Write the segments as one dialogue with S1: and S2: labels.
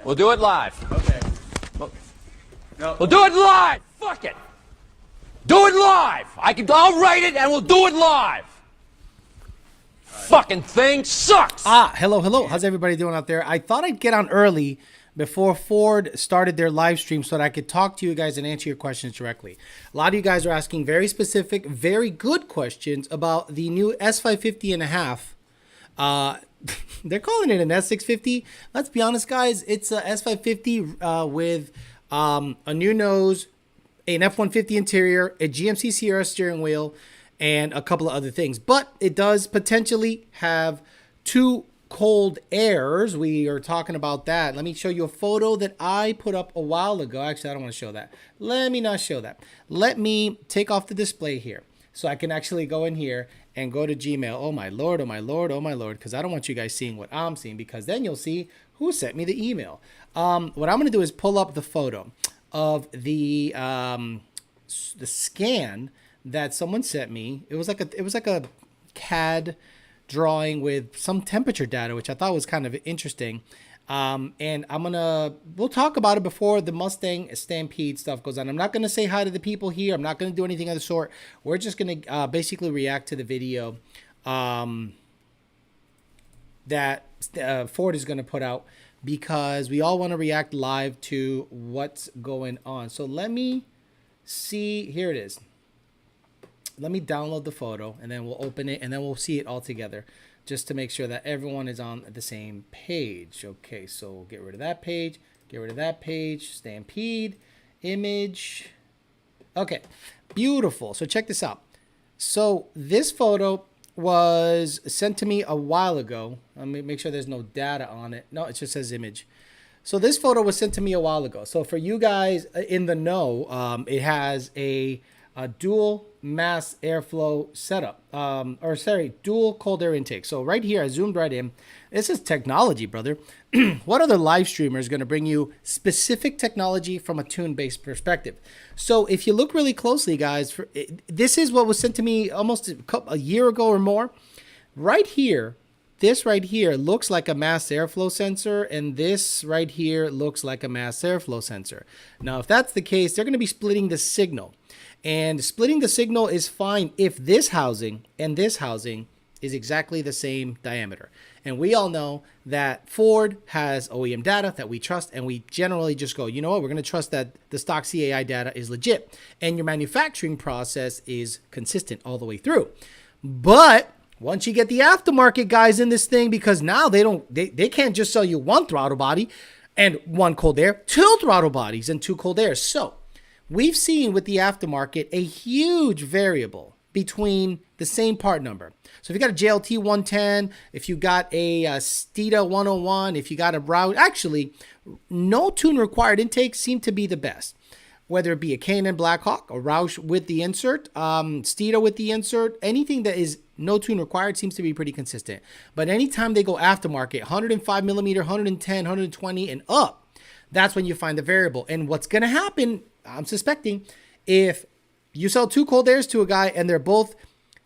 S1: We'll do it live.
S2: Okay. No.
S1: We'll do it live. Fuck it. Do it live. I'll write it and we'll do it live. Fucking thing sucks.
S3: Hello. How's everybody doing out there? I thought I'd get on early before Ford started their live stream so that I could talk to you guys and answer your questions directly. A lot of you guys are asking very specific, very good questions about the new S550.5. They're calling it an S650. Let's be honest, guys. It's a S550 with a new nose, an F-150 interior, a GMC Sierra steering wheel, and a couple of other things. But it does potentially have two cold airs. We are talking about that. Let me show you a photo that I put up a while ago. Actually, I don't want to show that. Let me not show that. Let me take off the display here so I can actually go in here and go to Gmail. Oh my Lord, oh my Lord, oh my Lord, because I don't want you guys seeing what I'm seeing, because then you'll see who sent me the email. What I'm going to do is pull up the photo of the scan that someone sent me. It was like a CAD drawing with some temperature data, which I thought was kind of interesting. And we'll talk about it before the Mustang Stampede stuff goes on. I'm not going to say hi to the people here. I'm not going to do anything of the sort. We're just going to basically react to the video that Ford is going to put out, because we all want to react live to what's going on. So let me see. Here it is. Let me download the photo and then we'll open it and then we'll see it all together, just to make sure that everyone is on the same page. Okay, so we'll get rid of that page, Stampede, image. Okay, beautiful. So check this out. So this photo was sent to me a while ago. Let me make sure there's no data on it. No, it just says image. So this photo was sent to me a while ago. So for you guys in the know, it has a dual mass airflow setup, dual cold air intake. So right here, I zoomed right in. This is technology, brother. What other live streamer is going to bring you specific technology from a tune-based perspective? So if you look really closely, guys, this is what was sent to me almost a year ago or more. Right here, this right here looks like a mass airflow sensor, and this right here looks like a mass airflow sensor. Now, if that's the case, they're going to be splitting the signal. And splitting the signal is fine if this housing and this housing is exactly the same diameter. And we all know that Ford has OEM data that we trust, and we generally just go, you know what, we're going to trust that the stock CAI data is legit and your manufacturing process is consistent all the way through. But once you get the aftermarket guys in this thing, because now they can't just sell you one throttle body and one cold air, two throttle bodies and two cold airs. So we've seen with the aftermarket a huge variable between the same part number. So if you got a JLT 110, if you got a Steeda 101, if you got a Roush, actually, no tune required intakes seem to be the best. Whether it be a K&N Blackhawk, a Roush with the insert, Steeda with the insert, anything that is no tune required seems to be pretty consistent. But anytime they go aftermarket, 105 millimeter, 110, 120 and up, that's when you find the variable. And what's going to happen, I'm suspecting, if you sell two cold airs to a guy and they're both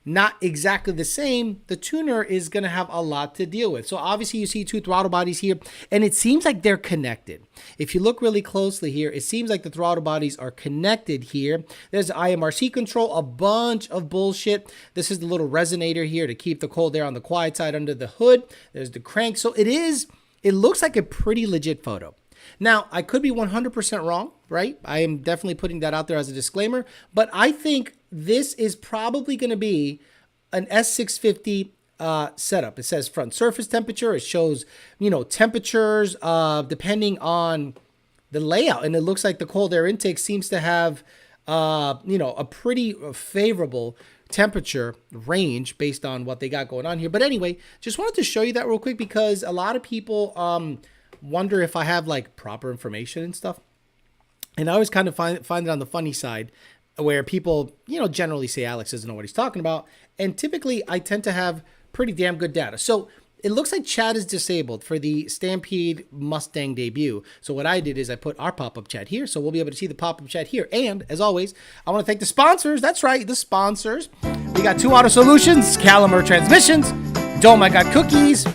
S3: not exactly the same, the tuner is going to have a lot to deal with. So obviously you see two throttle bodies here, and it seems like they're connected. If you look really closely here, it seems like the throttle bodies are connected here. There's the IMRC control, a bunch of bullshit. This is the little resonator here to keep the cold air on the quiet side under the hood. There's the crank. So it looks like a pretty legit photo. Now, I could be 100% wrong, right? I am definitely putting that out there as a disclaimer, but I think this is probably going to be an S650 setup. It says front surface temperature. It shows, temperatures depending on the layout, and it looks like the cold air intake seems to have, a pretty favorable temperature range based on what they got going on here. But anyway, just wanted to show you that real quick, because a lot of people wonder if I have like proper information and stuff. And I always kind of find it on the funny side, where people, generally say Alex doesn't know what he's talking about. And typically I tend to have pretty damn good data. So it looks like chat is disabled for the Stampede Mustang debut. So what I did is I put our pop-up chat here. So we'll be able to see the pop-up chat here. And as always, I want to thank the sponsors. That's right, the sponsors. We got Two Auto Solutions, Calimer Transmissions, Dome I Got Cookies,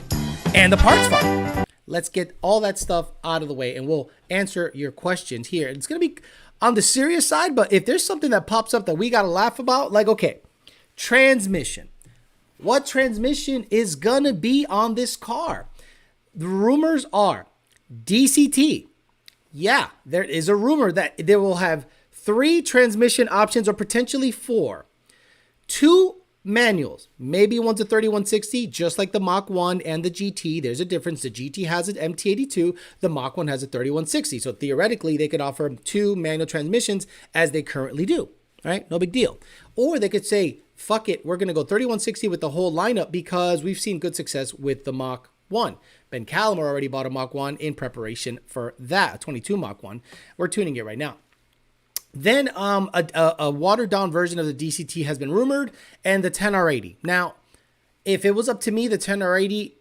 S3: and the Parts Farm. let's get all that stuff out of the way and we'll answer your questions here. It's going to be on the serious side, but if there's something that pops up that we got to laugh about, like, okay, transmission. What transmission is going to be on this car? The rumors are DCT. Yeah, there is a rumor that they will have 3 transmission options or potentially 4. 2 manuals, maybe one's a 3160, just like the Mach 1 and the GT. There's a difference. The GT has an MT82, the Mach 1 has a 3160. So theoretically, they could offer 2 manual transmissions as they currently do. All right, no big deal. Or they could say, fuck it, we're going to go 3160 with the whole lineup because we've seen good success with the Mach 1. Ben Callum already bought a Mach 1 in preparation for that, a 22 Mach 1. We're tuning it right now. Then a watered-down version of the DCT has been rumored, and the 10R80. Now, if it was up to me, the 10R80,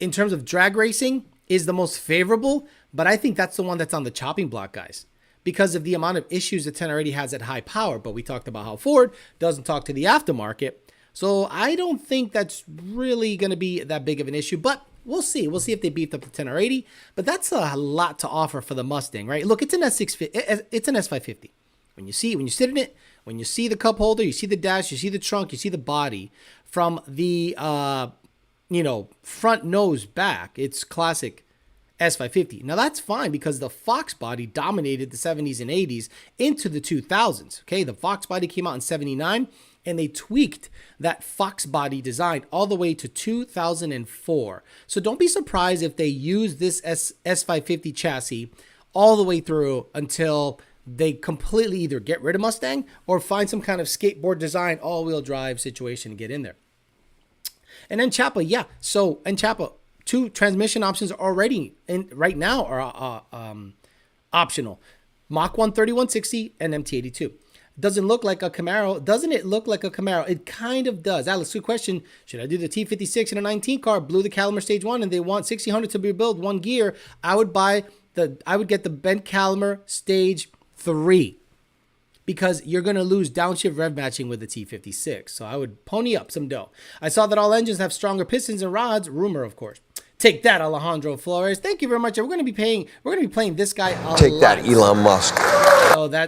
S3: in terms of drag racing, is the most favorable, but I think that's the one that's on the chopping block, guys, because of the amount of issues the 10R80 has at high power. But we talked about how Ford doesn't talk to the aftermarket, so I don't think that's really going to be that big of an issue, but we'll see. We'll see if they beefed up the 10R80, but that's a lot to offer for the Mustang, right? Look, it's an S650, it's an S550. When you sit in it, when you see the cup holder, you see the dash, you see the trunk, you see the body from the, front nose back, it's classic S550. Now that's fine because the Fox body dominated the 70s and 80s into the 2000s. Okay, the Fox body came out in 79 and they tweaked that Fox body design all the way to 2004. So don't be surprised if they use this S550 chassis all the way through until they completely either get rid of Mustang or find some kind of skateboard design, all-wheel drive situation to get in there. And then Chapa, yeah. So, and Chapa, 2 transmission options are already in right now are optional. Mach 1 3160 and MT82. Doesn't look like a Camaro. Doesn't it look like a Camaro? It kind of does. Alex, good question. Should I do the T56 in a 19 car? Blew the Calumet Stage 1 and they want 1600 to be built, 1 gear. I would get the bent Calumet Stage 3 because you're going to lose downshift rev matching with the T56. So I would pony up some dough. I saw that all engines have stronger pistons and rods. Rumor, of course. Take that, Alejandro Flores. Thank you very much. We're going to be playing this guy a
S4: Take
S3: lot.
S4: that, Elon Musk.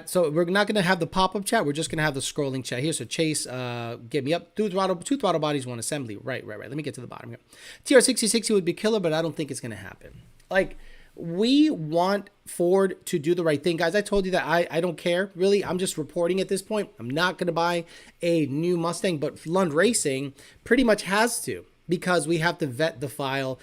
S3: So we're not going to have the pop-up chat. We're just going to have the scrolling chat here. So Chase, get me up. Two throttle bodies, 1 assembly. Right. Let me get to the bottom here. TR6060 would be killer, but I don't think it's going to happen. Like, we want Ford to do the right thing, guys. I told you that I don't care, really. I'm just reporting at this point. I'm not going to buy a new Mustang, but Lund Racing pretty much has to because we have to vet the file,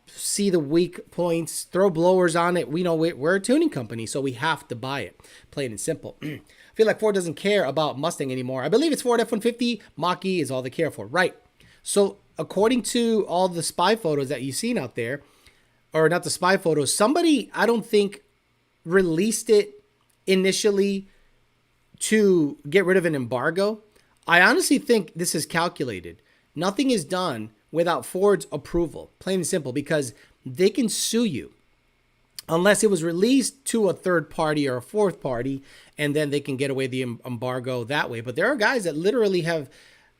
S3: see the weak points, throw blowers on it. We know we're a tuning company, so we have to buy it, plain and simple. I feel like Ford doesn't care about Mustang anymore. I believe it's Ford F-150. Mach-E is all they care for, right? So according to all the spy photos that you've seen out there, or not the spy photos, somebody, I don't think, released it initially to get rid of an embargo. I honestly think this is calculated. Nothing is done without Ford's approval, plain and simple, because they can sue you unless it was released to a third party or a fourth party, and then they can get away the embargo that way. But there are guys that literally have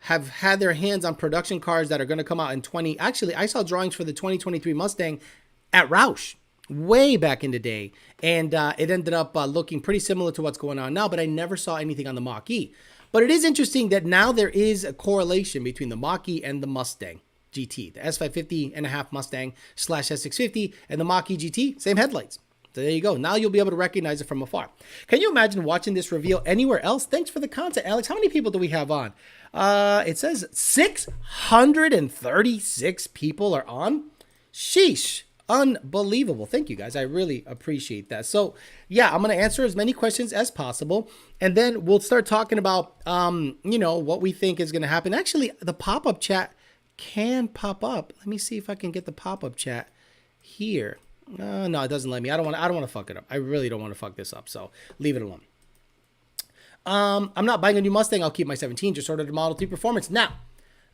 S3: had their hands on production cars that are going to come out in Actually, I saw drawings for the 2023 Mustang at Roush way back in the day, and it ended up looking pretty similar to what's going on now, but I never saw anything on the Mach-E. But it is interesting that now there is a correlation between the Mach-E and the Mustang GT, the S550.5 Mustang / S650, and the Mach-E GT, same headlights. So there you go. Now you'll be able to recognize it from afar. Can you imagine watching this reveal anywhere else? Thanks for the content, Alex. How many people do we have on? It says 636 people are on. Sheesh. Unbelievable. Thank you, guys. I really appreciate that. So yeah, I'm going to answer as many questions as possible. And then we'll start talking about, what we think is going to happen. Actually, the pop-up chat can pop up. Let me see if I can get the pop-up chat here. No, it doesn't let me. I don't want to fuck it up. I really don't want to fuck this up. So leave it alone. I'm not buying a new Mustang. I'll keep my 17. Just ordered a Model 3 Performance. Now,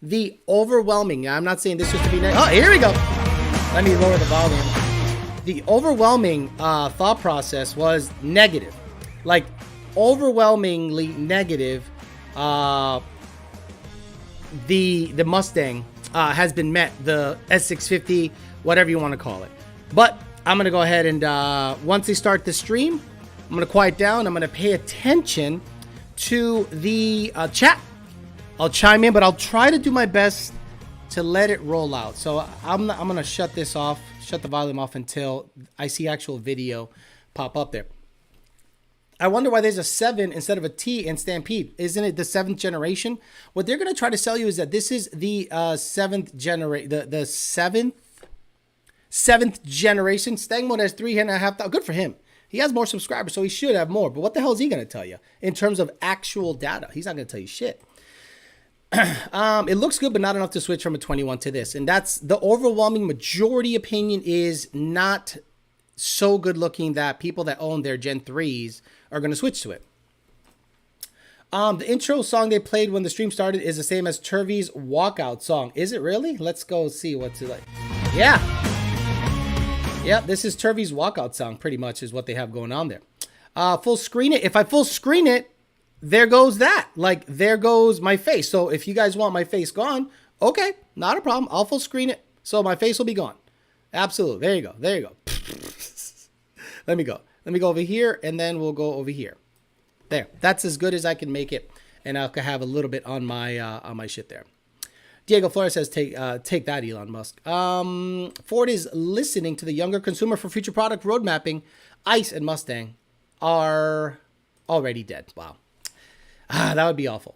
S3: the overwhelming, I'm not saying this just to be nice. Oh, here we go. Let me lower the volume. The overwhelming thought process was negative. Like, overwhelmingly negative. The Mustang has been met. The S650, whatever you want to call it. But I'm going to go ahead and once they start the stream, I'm going to quiet down. I'm going to pay attention to the chat. I'll chime in, but I'll try to do my best to let it roll out. So I'm going to shut this off, shut the volume off until I see actual video pop up there. I wonder why there's a 7 instead of a T in Stampede. Isn't it the 7th generation? What they're going to try to sell you is that this is the 7th generation, the 7th generation. Stang Mode has 3,500. Good for him. He has more subscribers, so he should have more. But what the hell is he going to tell you in terms of actual data? He's not going to tell you shit. It looks good, but not enough to switch from a 21 to this. And that's the overwhelming majority opinion is not so good looking that people that own their Gen 3s are going to switch to it. The intro song they played when the stream started is the same as Turvey's walkout song. Is it really? Let's go see what's it like. Yeah. Yeah, this is Turvey's walkout song, pretty much is what they have going on there. Full screen it. If I full screen it, there goes that. Like, there goes my face. So if you guys want my face gone, okay, not a problem. I'll full screen it. So my face will be gone. Absolutely. There you go. There you go. Let me go. Let me go over here, and then we'll go over here. There. That's as good as I can make it, and I'll have a little bit on my shit there. Diego Flores says, take that, Elon Musk. Ford is listening to the younger consumer for future product road mapping. ICE and Mustang are already dead. Wow. That would be awful.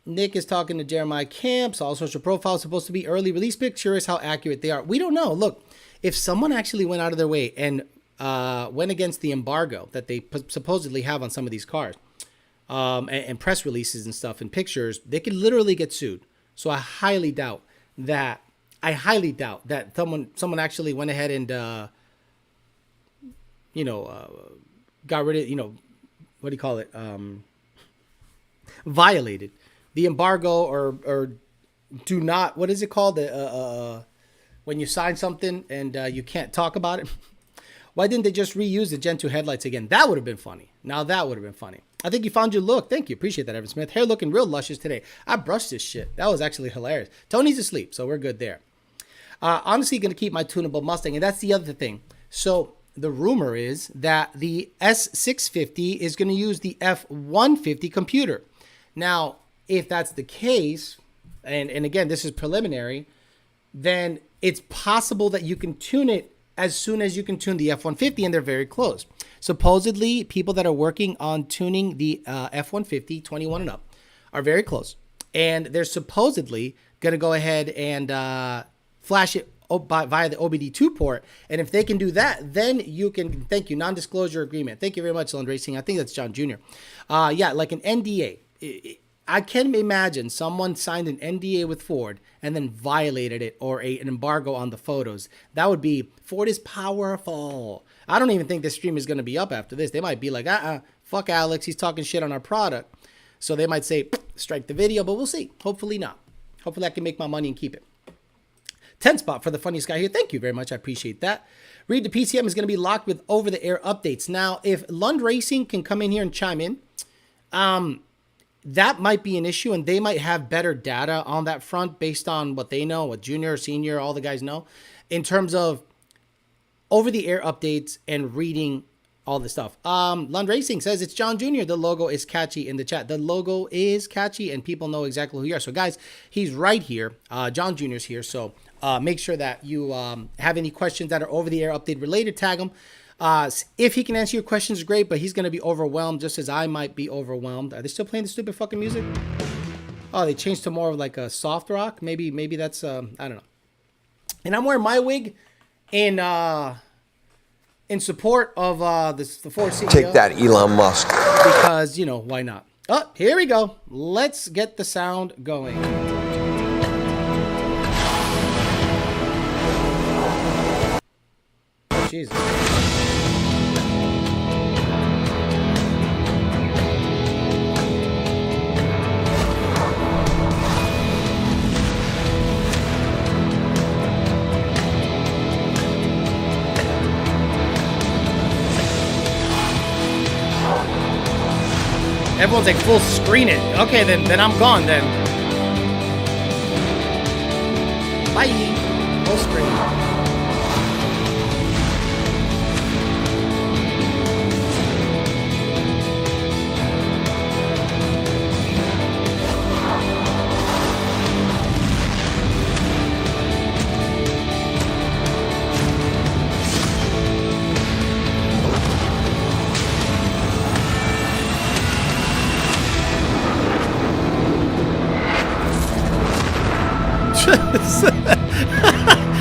S3: Nick is talking to Jeremiah Camps. All social profiles supposed to be early release pics. Curious how accurate they are. We don't know. Look, if someone actually went out of their way and went against the embargo that they supposedly have on some of these cars, and press releases and stuff and pictures, they could literally get sued. So I highly doubt that someone actually went ahead and got rid of, what do you call it? Violated the embargo or do not, what is it called? When you sign something and you can't talk about it. Why didn't they just reuse the Gen 2 headlights again? That would have been funny. Now that would have been funny. I think you found your look. Thank you. Appreciate that, Evan Smith. Hair looking real luscious today. I brushed this shit. That was actually hilarious. Tony's asleep, so we're good there. Honestly, going to keep my tunable Mustang, and that's the other thing. So the rumor is that the S650 is going to use the F150 computer. Now, if that's the case, and again, this is preliminary, then it's possible that you can tune it as soon as you can tune the F-150, and they're very close. Supposedly, people that are working on tuning the F-150, 21 and up, are very close. And they're supposedly going to go ahead and flash it via the OBD2 port. And if they can do that, then you can, thank you, non-disclosure agreement. Thank you very much, Lund Racing. I think that's John Jr. Yeah, like an NDA. I can imagine someone signed an NDA with Ford and then violated it, or an embargo on the photos. That would be, Ford is powerful. I don't even think this stream is going to be up after this. They might be like, fuck Alex, he's talking shit on our product. So they might say, strike the video, but we'll see. Hopefully not. Hopefully I can make my money and keep it. 10 spot for the funniest guy here. Thank you very much. I appreciate that. Read the PCM is going to be locked with over-the-air updates. Now, if Lund Racing can come in here and chime in, that might be an issue, and they might have better data on that front based on what they know, what junior, senior, all the guys know, in terms of over-the-air updates and reading all the stuff. Lund Racing says it's John Jr. The logo is catchy in the chat. The logo is catchy, and people know exactly who you are. So, guys, he's right here. John Jr.'s here, so make sure that you have any questions that are over-the-air update related, tag him. If he can answer your questions, great, but he's going to be overwhelmed just as I might be overwhelmed. Are they still playing the stupid fucking music? Oh, they changed to more of like a soft rock. Maybe that's, I don't know. And I'm wearing my wig in support of the Ford CEO.
S4: Take that, Elon Musk.
S3: Because, why not? Oh, here we go. Let's get the sound going. Oh, Jesus. Everyone's like, full screen it. Okay, then I'm gone then. Bye. Full screen.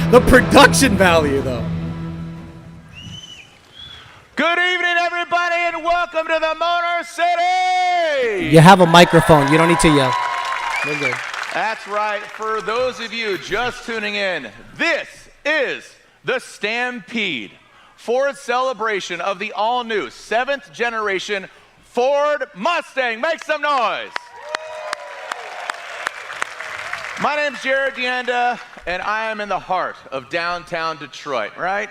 S3: The production value, though.
S2: Good evening, everybody, and welcome to the Motor City.
S3: You have a microphone. You don't need to yell. We're good.
S2: That's right. For those of you just tuning in, this is the Stampede, Ford's celebration of the all-new 7th generation Ford Mustang. Make some noise. My name's Jared Deanda, and I am in the heart of downtown Detroit, right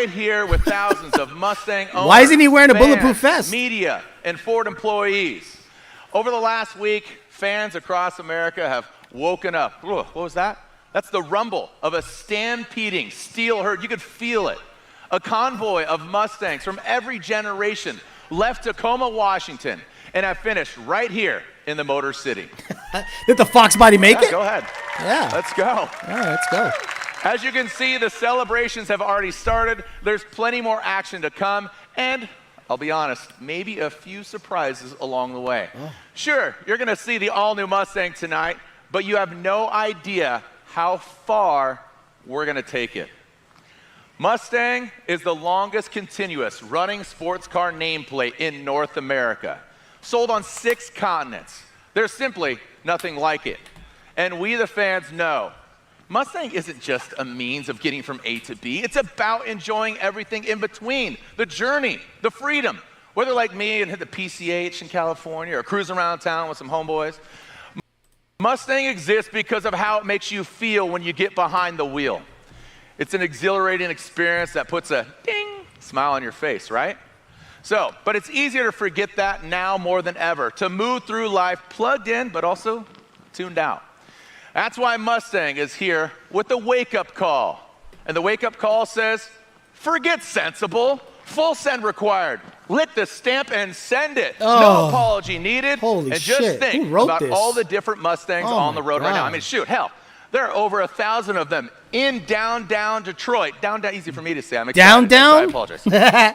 S2: here with thousands of Mustang owners.
S3: Why isn't he wearing a
S2: fans,
S3: bulletproof vest?
S2: Media, and Ford employees. Over the last week, fans across America have woken up. Ugh, what was that? That's the rumble of a stampeding steel herd. You could feel it. A convoy of Mustangs from every generation left Tacoma, Washington, and have finished right here in the Motor City.
S3: Did the Fox body make it?
S2: Go ahead.
S3: Yeah.
S2: Let's go.
S3: All right, let's go.
S2: As you can see, the celebrations have already started. There's plenty more action to come, and I'll be honest, maybe a few surprises along the way. Oh. Sure, you're going to see the all-new Mustang tonight, but you have no idea how far we're going to take it. Mustang is the longest continuous running sports car nameplate in North America. Sold on 6 continents. There's simply nothing like it. And we, the fans, know Mustang isn't just a means of getting from A to B. It's about enjoying everything in between. The journey, the freedom. Whether like me and hit the PCH in California or cruise around town with some homeboys. Mustang exists because of how it makes you feel when you get behind the wheel. It's an exhilarating experience that puts a ding smile on your face, right? But it's easier to forget that now more than ever, to move through life plugged in, but also tuned out. That's why Mustang is here with the wake-up call. And the wake-up call says, forget sensible, full send required. Lit the stamp and send it.
S3: Oh,
S2: no apology needed.
S3: Holy
S2: and just
S3: shit.
S2: think
S3: Who wrote
S2: about
S3: this?
S2: all the different Mustangs on the road right now. I
S3: God.
S2: mean, shoot, hell, there are over 1,000 of them in downtown Detroit. Downtown, easy for me to say. I'm excited.
S3: Downtown?
S2: I apologize.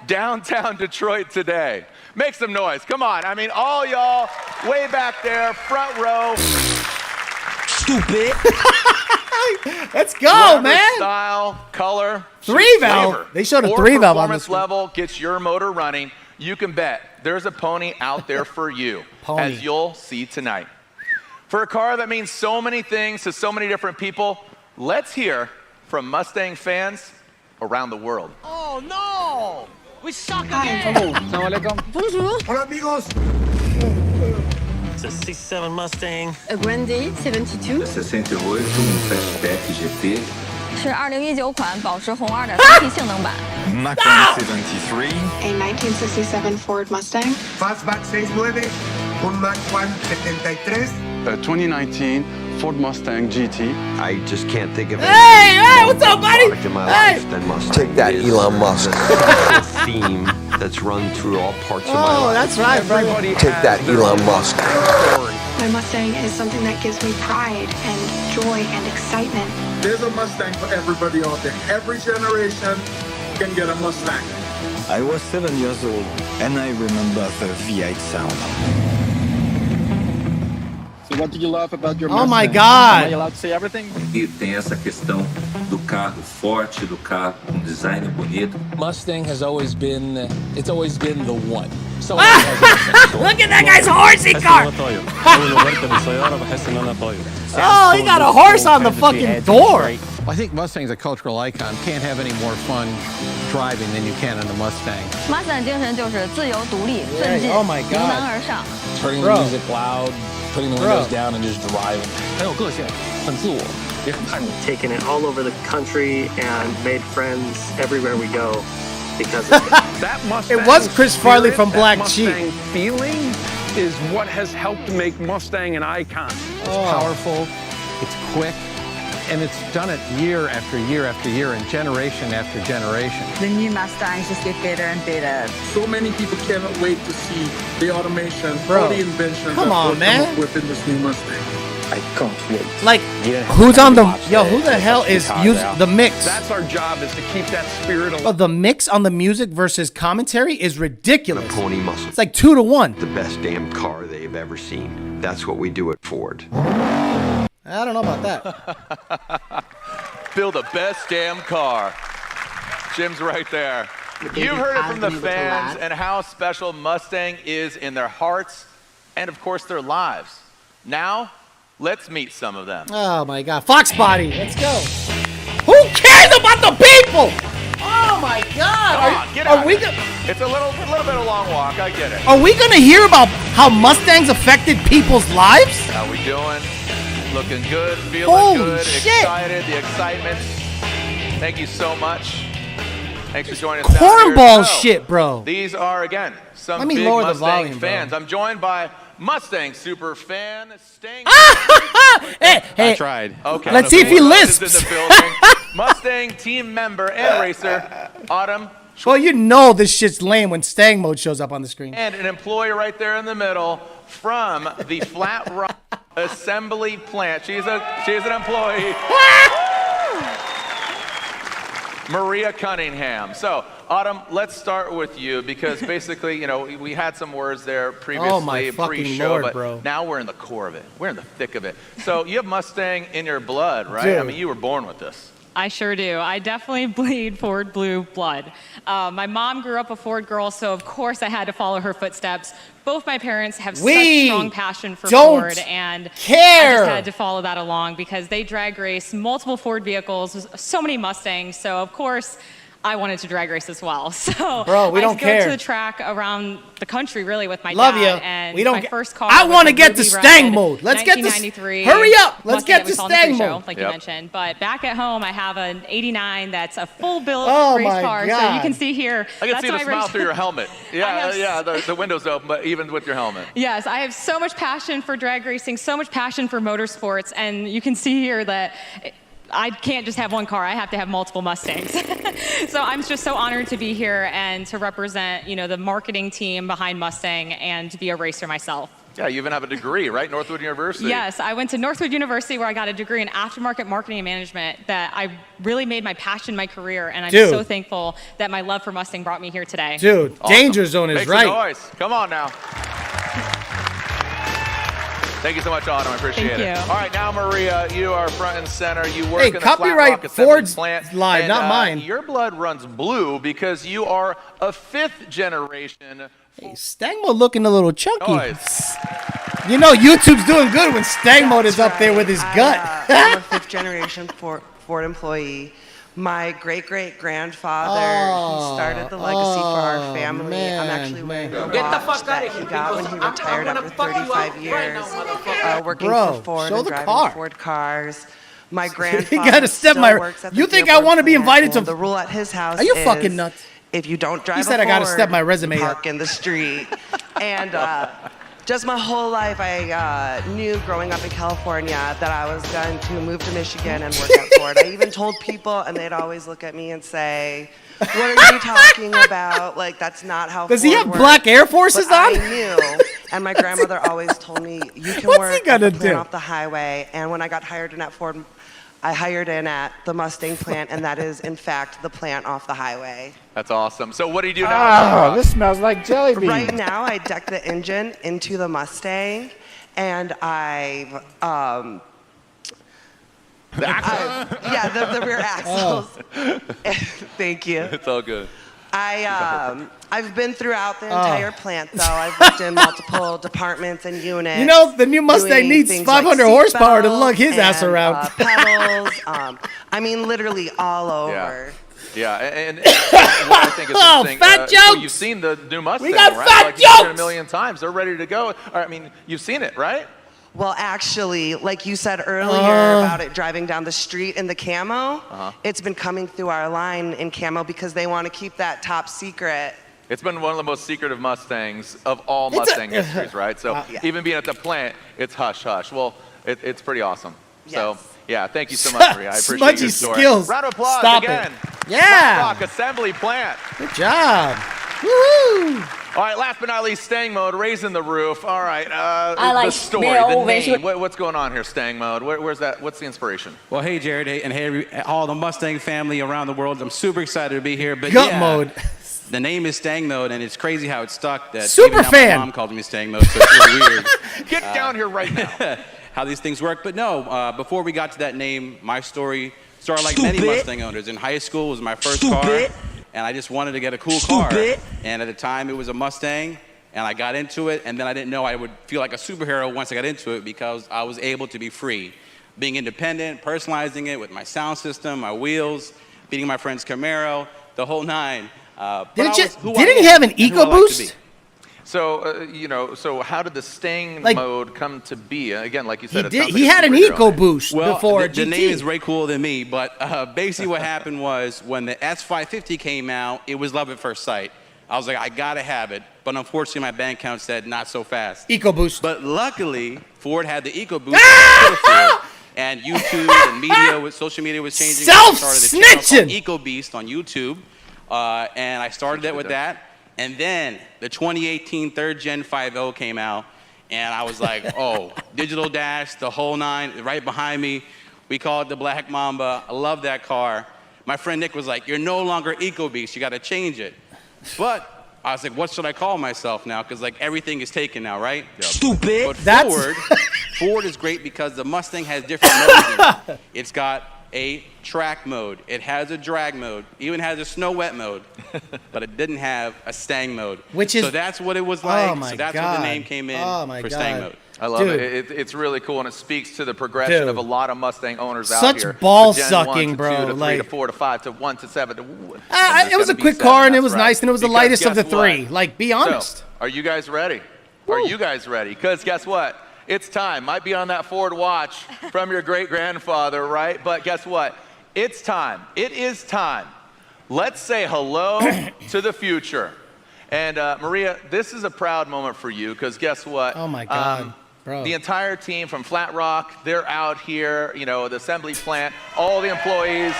S2: Downtown Detroit today. Make some noise. Come on. I mean, all y'all way back there, front row.
S1: Stupid.
S3: Let's go,
S2: Whatever
S3: man.
S2: Style, color,
S3: 3-valve.
S2: flavor,
S3: They showed a
S2: or
S3: 3-valve on
S2: performance
S3: this one.
S2: level gets your motor running. You can bet there's a pony out there for you,
S3: Pony.
S2: as you'll see tonight. For a car that means so many things to so many different people, let's hear from Mustang fans around the world.
S1: Oh no! We suck again!
S4: Bonjour.
S5: Hola amigos.
S4: It's a 67 Mustang.
S5: A Grande 72.
S6: S650 Fastback GT.
S7: 是2019款保时宏 2.0T 性能版。
S8: Mustang 73.
S5: A 1967 Ford Mustang.
S9: Fastback 69, un Mach 1 73.
S8: A 2019 Ford Mustang GT.
S6: I just can't think of
S3: Hey, what's up, buddy?
S6: product in my life than Mustang.
S10: Take that,
S6: It is
S10: Elon Musk.
S6: a theme that's run through all parts of my
S3: Oh,
S6: life.
S3: that's right, bro.
S10: Take that, Elon Musk.
S5: My Mustang is something that gives me pride and joy and excitement.
S9: There's a Mustang for everybody out there. Every generation can get a Mustang.
S8: I was 7 years old and I remember the V8 sound.
S9: So what do you love about your
S3: Oh
S9: Mustang?
S3: my God.
S9: allowed to say everything?
S6: E tem essa questão do carro forte, do carro com design bonito.
S1: Mustang has always been, it's always been the one. So
S3: Look at that guy's horsey car. Oh, he got a horse on the fucking door.
S11: I think Mustang's a cultural icon. Can't have any more fun driving than you can in a Mustang.
S7: Mustang 精神就是自由、独立、奋进、
S3: Oh my
S7: 迎
S3: God.
S7: 难而上。
S1: turning
S3: Bro.
S1: the music loud, putting the windows down and just driving. 很有个性，很自我，也很叛逆。
S4: Taken it all over the country and made friends everywhere we go because of it.
S9: That Mustang
S3: It was Chris Farley from Black Sheep.
S9: Mustang feeling is what has helped make Mustang an icon.
S11: It's powerful, it's quick, and it's done it year after year after year and generation after generation.
S7: The new Mustangs just get better and better.
S9: So many people cannot wait to see the automation
S3: Bro,
S9: or the invention
S3: come
S9: that
S3: on,
S9: Ford
S3: man.
S9: come up with in this new Mustang.
S8: I can't wait.
S3: Like,
S8: Yeah.
S3: who's on the... Yo, who the hell is using the mix?
S9: That's our job, is to keep that spirit alive.
S3: Oh, the mix on the music versus commentary is
S6: The
S3: ridiculous.
S6: pony muscle.
S3: It's like 2 to 1.
S6: The best damn car they've ever seen. That's what we do at Ford.
S3: I don't know about that.
S2: Build the best damn car. Jim's right there. You've heard it from the fans and how special Mustang is in their hearts and, of course, their lives. Now, let's meet some of them.
S3: Oh, my God. Fox Body. Let's go. Who cares about the people? Oh, my God.
S2: Come on, get out. It's a little bit of a long walk. I get it.
S3: Are we going to hear about how Mustangs affected people's lives?
S2: How we doing? Looking good, feeling good,
S3: shit.
S2: excited, the excitement. Thank you so much. Thanks for joining us.
S3: Cornball shit, bro.
S2: These are, again, some
S3: Let me
S2: big
S3: lower the
S2: Mustang
S3: volume,
S2: fans.
S3: bro.
S2: I'm joined by Mustang super fan Stang.
S3: Hey,
S11: I tried.
S2: Okay.
S3: Let's see if he lisps.
S2: In the building. Mustang team member and racer, Autumn.
S3: Well, you know this shit's lame when Stang mode shows up on the screen.
S2: And an employee right there in the middle from the Flat Rock assembly plant. She's an employee. Maria Cunningham. So, Autumn, let's start with you because basically, you know, we had some words there previously,
S3: Oh my fucking
S2: pre-show,
S3: Lord,
S2: but
S3: bro.
S2: now we're in the core of it. We're in the thick of it. So, you have Mustang in your blood, right?
S3: Dude.
S2: I mean, you were born with this.
S7: I sure do. I definitely bleed Ford blue blood. My mom grew up a Ford girl, so of course I had to follow her footsteps. Both my parents have such strong passion for Ford, and I just had to follow that along because they drag race multiple Ford vehicles, so many Mustangs. So of course I wanted to drag race as well. So
S3: Bro, we don't
S7: I
S3: care.
S7: go to the track around the country really with my
S3: Love
S7: dad.
S3: you.
S7: And
S3: We don't
S7: my
S3: get-
S7: first car
S3: I
S7: was
S3: want to
S7: a
S3: get to
S7: ruby
S3: Stang
S7: red
S3: mode. Let's get to
S7: 1993
S3: hurry up. Let's
S7: Mustang
S3: get
S7: that
S3: to
S7: we saw in the
S3: Stang
S7: pre-show,
S3: mode.
S7: like you mentioned. But back at home, I have an '89 that's a full built
S3: Oh
S7: race
S3: my
S7: car. So
S3: God.
S7: you can see here.
S2: I can
S7: that's
S2: see the
S7: my
S2: smile
S7: race-
S2: through your helmet. Yeah, the window's open, but even with your helmet.
S7: Yes, I have so much passion for drag racing, so much passion for motorsports, and you can see here that I can't just have one car. I have to have multiple Mustangs. So I'm just so honored to be here and to represent, you know, the marketing team behind Mustang and to be a racer myself.
S2: Yeah, you even have a degree, right? Northwood University.
S7: Yes, I went to Northwood University where I got a degree in aftermarket marketing and management that I really made my passion my career, and I'm so thankful that my love for Mustang brought me here today.
S3: Dude,
S2: Awesome.
S3: Danger Zone is
S2: Make some
S3: right.
S2: noise. Come on now. Thank you so much, Autumn. I appreciate
S7: Thank
S2: it.
S7: you.
S2: All right, now, Maria, you are front and center. You work
S3: Hey,
S2: in the Flat
S3: copyright
S2: Rock Assembly
S3: Ford's
S2: plant.
S3: live,
S2: and,
S3: not mine.
S2: Your blood runs blue because you are a fifth generation.
S3: Hey, Stang mode looking a little chunky.
S2: Noise.
S3: You know YouTube's doing good when Stang mode is up there with his gut.
S12: I'm a fifth generation Ford employee. My great-great-grandfather, he started the legacy for our family.
S3: man,
S12: I'm actually wearing a
S1: Get the
S12: watch
S1: fuck
S12: that
S1: out of
S12: he
S1: here,
S12: got when he
S1: because
S12: retired
S1: I'm
S12: after
S1: gonna fuck you
S12: 35
S1: up
S12: years,
S1: right now, motherfucker.
S12: working
S3: Bro,
S12: for Ford
S3: show
S12: and
S3: the
S12: driving
S3: car.
S12: Ford cars. My
S3: You
S12: grandfather
S3: gotta step
S12: still
S3: my.
S12: works at
S3: You
S12: the
S3: think I
S12: Dearborn
S3: want to be
S12: plant,
S3: invited to?
S12: and the rule at his house
S3: Are you
S12: is
S3: fucking nuts?
S12: if you don't drive
S3: said
S12: a
S3: I gotta
S12: Ford,
S3: step my resume
S12: you
S3: up.
S12: park in the street. And just my whole life, I knew growing up in California that I was going to move to Michigan and work at Ford. I even told people, and they'd always look at me and say, "What are you talking about? Like, that's not how
S3: Does
S12: Ford
S3: he have
S12: works."
S3: black Air Forces
S12: But
S3: on?
S12: I knew, and my grandmother always told me, "You can
S3: What's
S12: work
S3: he gonna
S12: at the plant
S3: do?
S12: off the highway." And when I got hired in at Ford, I hired in at the Mustang plant, and that is, in fact, the plant off the highway.
S2: That's awesome. So what do you do now?
S11: this smells like jelly beans.
S12: Right now, I deck the engine into the Mustang, and I've,
S2: The axle?
S12: the rear axles. Thank you.
S2: It's all good.
S12: I've been throughout the entire plant, though. I've worked in multiple departments and units.
S3: You know, the new Mustang
S12: doing
S3: needs
S12: things
S3: 500
S12: like
S3: horsepower to
S12: seatbelts
S3: lug his ass
S12: and,
S3: around.
S12: Pedals. I mean, literally all over.
S2: Yeah, and what I think is
S3: Oh,
S2: interesting.
S3: fat
S2: So
S3: jokes!
S2: you've seen the new Mustang,
S3: got
S2: right?
S3: fat
S2: Like, you've seen it a
S3: jokes!
S2: million times. They're ready to go. I mean, you've seen it, right?
S12: Well, actually, like you said earlier about it driving down the street in the camo, it's been coming through our line in camo because they want to keep that top secret.
S2: It's been one of the most secretive Mustangs of all Mustang histories, right? So even being at the plant, it's hush hush. Well, it's pretty awesome. So
S12: Yes.
S2: yeah, thank you so much, Maria. I appreciate
S3: Smudgy
S2: your story.
S3: skills.
S2: Round of applause
S3: Stop
S2: again.
S3: it. Yeah.
S2: Rock Assembly Plant.
S3: Good job. Woo!
S2: All right, last but not least, Stang Mode, raising the roof. All right,
S13: like
S2: the story,
S13: smell
S2: the name.
S13: visual-
S2: What's going on here, Stang Mode? Where's that? What's the inspiration?
S14: Well, hey, Jared, and hey, all the Mustang family around the world. I'm super excited to be here. But
S3: Gut
S14: yeah,
S3: mode.
S14: The name is Stang Mode, and it's crazy how it stuck. That
S3: Super
S14: even now
S3: fan.
S14: My mom called me Stang Mode, so it's really weird.
S2: Get down here right now.
S14: how these things work. But no, before we got to that name, my story started like many Mustang owners. In high school, it was my first car, and I just wanted to get a cool car. And at the time, it was a Mustang, and I got into it, and then I didn't know I would feel like a superhero once I got into it because I was able to be free. Being independent, personalizing it with my sound system, my wheels, beating my friend's Camaro, the whole nine.
S3: Didn't he have an EcoBoost?
S2: So, so how did the Stang mode come to be? Again, like you said,
S3: he had an EcoBoost before
S14: the name is way cooler than me, but basically what happened was when the S550 came out, it was love at first sight. I was like, I gotta have it, but unfortunately my bank account said not so fast.
S3: EcoBoost.
S14: But luckily, Ford had the EcoBoost. And YouTube and media, social media was changing.
S3: Self-snitching!
S14: EcoBeast on YouTube. And I started it with that. And then the 2018 third gen 5.0 came out. And I was like, oh, digital dash, the whole nine, right behind me. We call it the Black Mamba. I love that car. My friend Nick was like, you're no longer EcoBeast. You got to change it. But I was like, what should I call myself now? Because like everything is taken now, right?
S3: Stupid.
S14: But Ford is great because the Mustang has different modes in it. It's got a track mode. It has a drag mode. Even has a snow wet mode. But it didn't have a Stang mode. So that's what it was like. So that's where the name came in for Stang mode.
S2: I love it. It's really cool, and it speaks to the progression of a lot of Mustang owners out here.
S3: Such ball sucking, bro.
S2: 2 to 3 to 4 to 5 to 1 to 7 to.
S3: It was a quick car, and it was nice, and it was the lightest of the three. Like, be honest.
S2: So, are you guys ready? Are you guys ready? Because guess what? It's time. Might be on that Ford watch from your great-grandfather, right? But guess what? It's time. It is time. Let's say hello to the future. And Maria, this is a proud moment for you because guess what?
S3: Oh, my God. Bro.
S2: The entire team from Flat Rock, they're out here, the assembly plant, all the employees.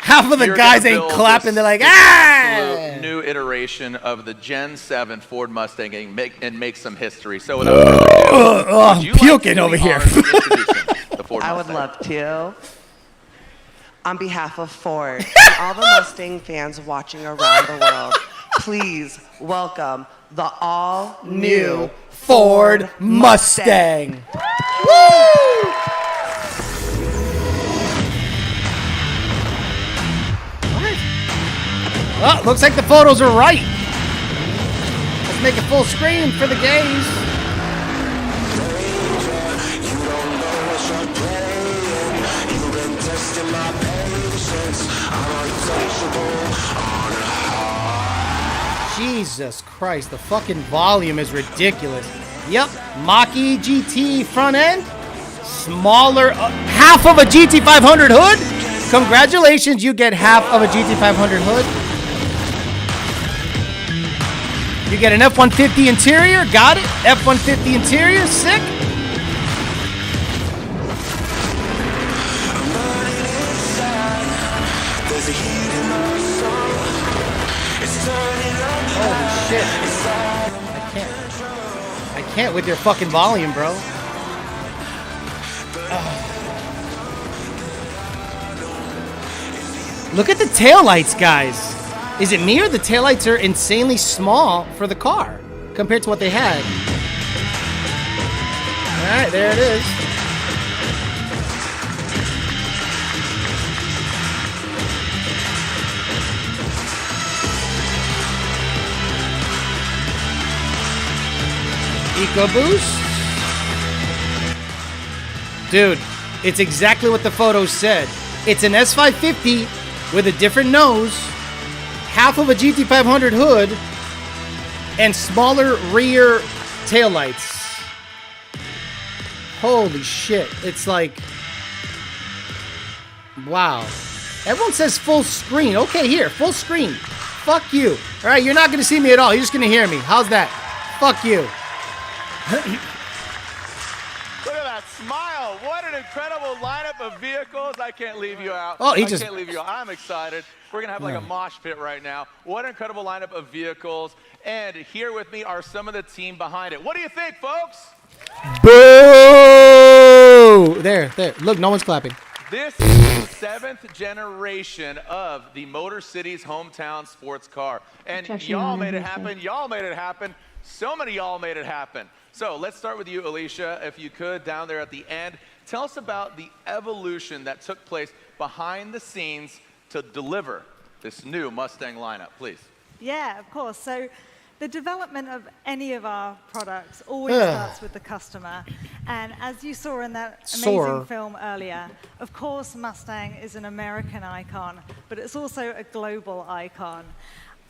S3: Half of the guys ain't clapping. They're like, ah!
S2: New iteration of the Gen 7 Ford Mustang and make some history. So without further ado,
S3: I'm puking over here.
S12: I would love to. On behalf of Ford and all the Mustang fans watching around the world, please welcome the all-new
S3: Ford Mustang. Woo! Well, looks like the photos are right. Let's make it full screen for the gays. Jesus Christ, the fucking volume is ridiculous. Yep, Mach-E GT front end, smaller, half of a GT500 hood. Congratulations, you get half of a GT500 hood. You get an F-150 interior, got it. F-150 interior, sick. Holy shit. I can't with your fucking volume, bro. Look at the taillights, guys. Is it me or the taillights are insanely small for the car compared to what they had? All right, there it is. EcoBoost. Dude, it's exactly what the photos said. It's an S550 with a different nose, half of a GT500 hood, and smaller rear taillights. Holy shit. It's like, wow. Everyone says full screen. Okay, here, full screen. Fuck you. All right, you're not going to see me at all. You're just going to hear me. How's that? Fuck you.
S2: Look at that smile. What an incredible lineup of vehicles. I can't leave you out.
S3: Oh,
S2: I can't leave you out. I'm excited. We're going to have like a mosh pit right now. What an incredible lineup of vehicles. And here with me are some of the team behind it. What do you think, folks?
S3: Boo! There. Look, no one's clapping.
S2: This is the 7th generation of the Motor City's hometown sports car. And y'all made it happen. Y'all made it happen. So many y'all made it happen. So let's start with you, Alicia, if you could, down there at the end. Tell us about the evolution that took place behind the scenes to deliver this new Mustang lineup, please.
S13: Yeah, of course. So the development of any of our products always starts with the customer. And as you saw in that amazing film earlier, of course Mustang is an American icon, but it's also a global icon.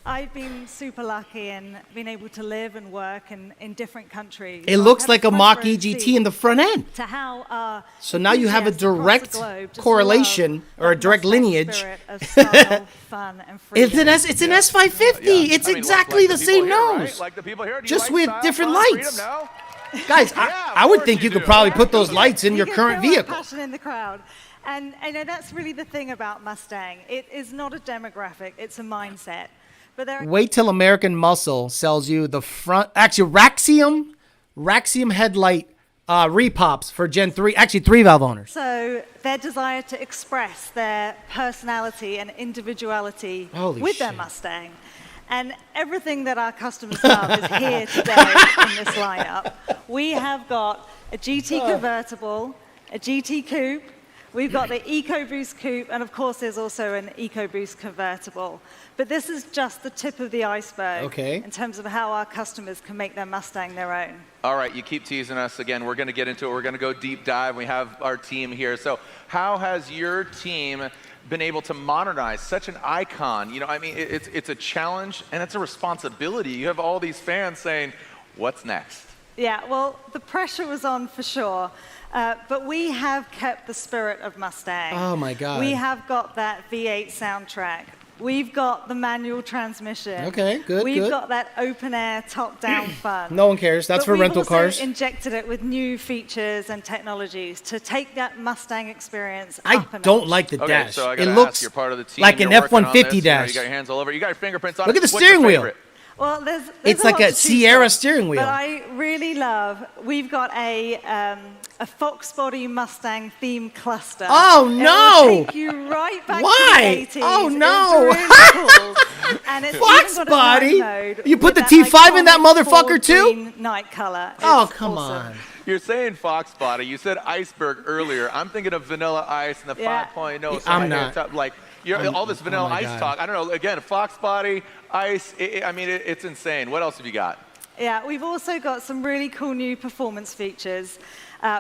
S13: I've been super lucky and been able to live and work in different countries.
S3: It looks like a Mach EGT in the front end.
S13: To how
S3: so now you have a direct correlation or a direct lineage.
S13: Of style, fun, and
S3: it's an S550. It's exactly the same nose,
S2: like the people here,
S3: just with different lights. Guys, I would think you could probably put those lights in your current vehicle.
S13: Passion in the crowd. And I know that's really the thing about Mustang. It is not a demographic, it's a mindset. But
S3: wait till American Muscle sells you the front, actually Raxium headlight repops for Gen 3, actually 3-valve owners.
S13: So their desire to express their personality and individuality their Mustang. And everything that our customers love is here today in this lineup. We have got a GT convertible, a GT coupe, we've got the EcoBoost coupe, and of course there's also an EcoBoost convertible. But this is just the tip of the iceberg in terms of how our customers can make their Mustang their own.
S2: All right, you keep teasing us. Again, we're going to get into it. We're going to go deep dive. We have our team here. So how has your team been able to modernize such an icon? You know, I mean, it's a challenge and it's a responsibility. You have all these fans saying, what's next?
S13: Yeah, well, the pressure was on for sure. But we have kept the spirit of Mustang.
S3: Oh, my God.
S13: We have got that V8 soundtrack. We've got the manual transmission.
S3: Okay, good,
S13: We've got that open-air, top-down fun.
S3: No one cares. That's for rental cars.
S13: We've also injected it with new features and technologies to take that Mustang experience
S3: I
S13: up a
S3: don't
S13: notch.
S3: like the dash.
S2: So
S3: it looks
S2: you're part of the team.
S3: like an F-150 dash.
S2: You got your hands all over. You got your fingerprints on it.
S3: Look at the
S2: What's
S3: steering
S2: your
S3: wheel.
S2: favorite?
S13: Well, there's
S3: it's like a Sierra steering wheel.
S13: But I really love, we've got a Fox Body Mustang theme cluster.
S3: Oh, no!
S13: It will take you right back
S3: Why?
S13: to the 80s.
S3: Oh, no!
S13: It's really cool. And it's
S3: Fox
S13: even got
S3: Body?
S13: a night mode
S3: You put the
S13: with
S3: T5 in that motherfucker,
S13: ford
S3: too?
S13: green night color.
S3: Oh,
S13: It's
S3: come
S13: awesome.
S3: on.
S2: You're saying Fox Body. You said Iceberg earlier. I'm thinking of Vanilla Ice and the 5.0. So
S3: I'm not.
S2: Like, all this Vanilla Ice talk. I don't know. Again, Fox Body, Ice. I mean, it's insane. What else have you got?
S13: Yeah, we've also got some really cool new performance features.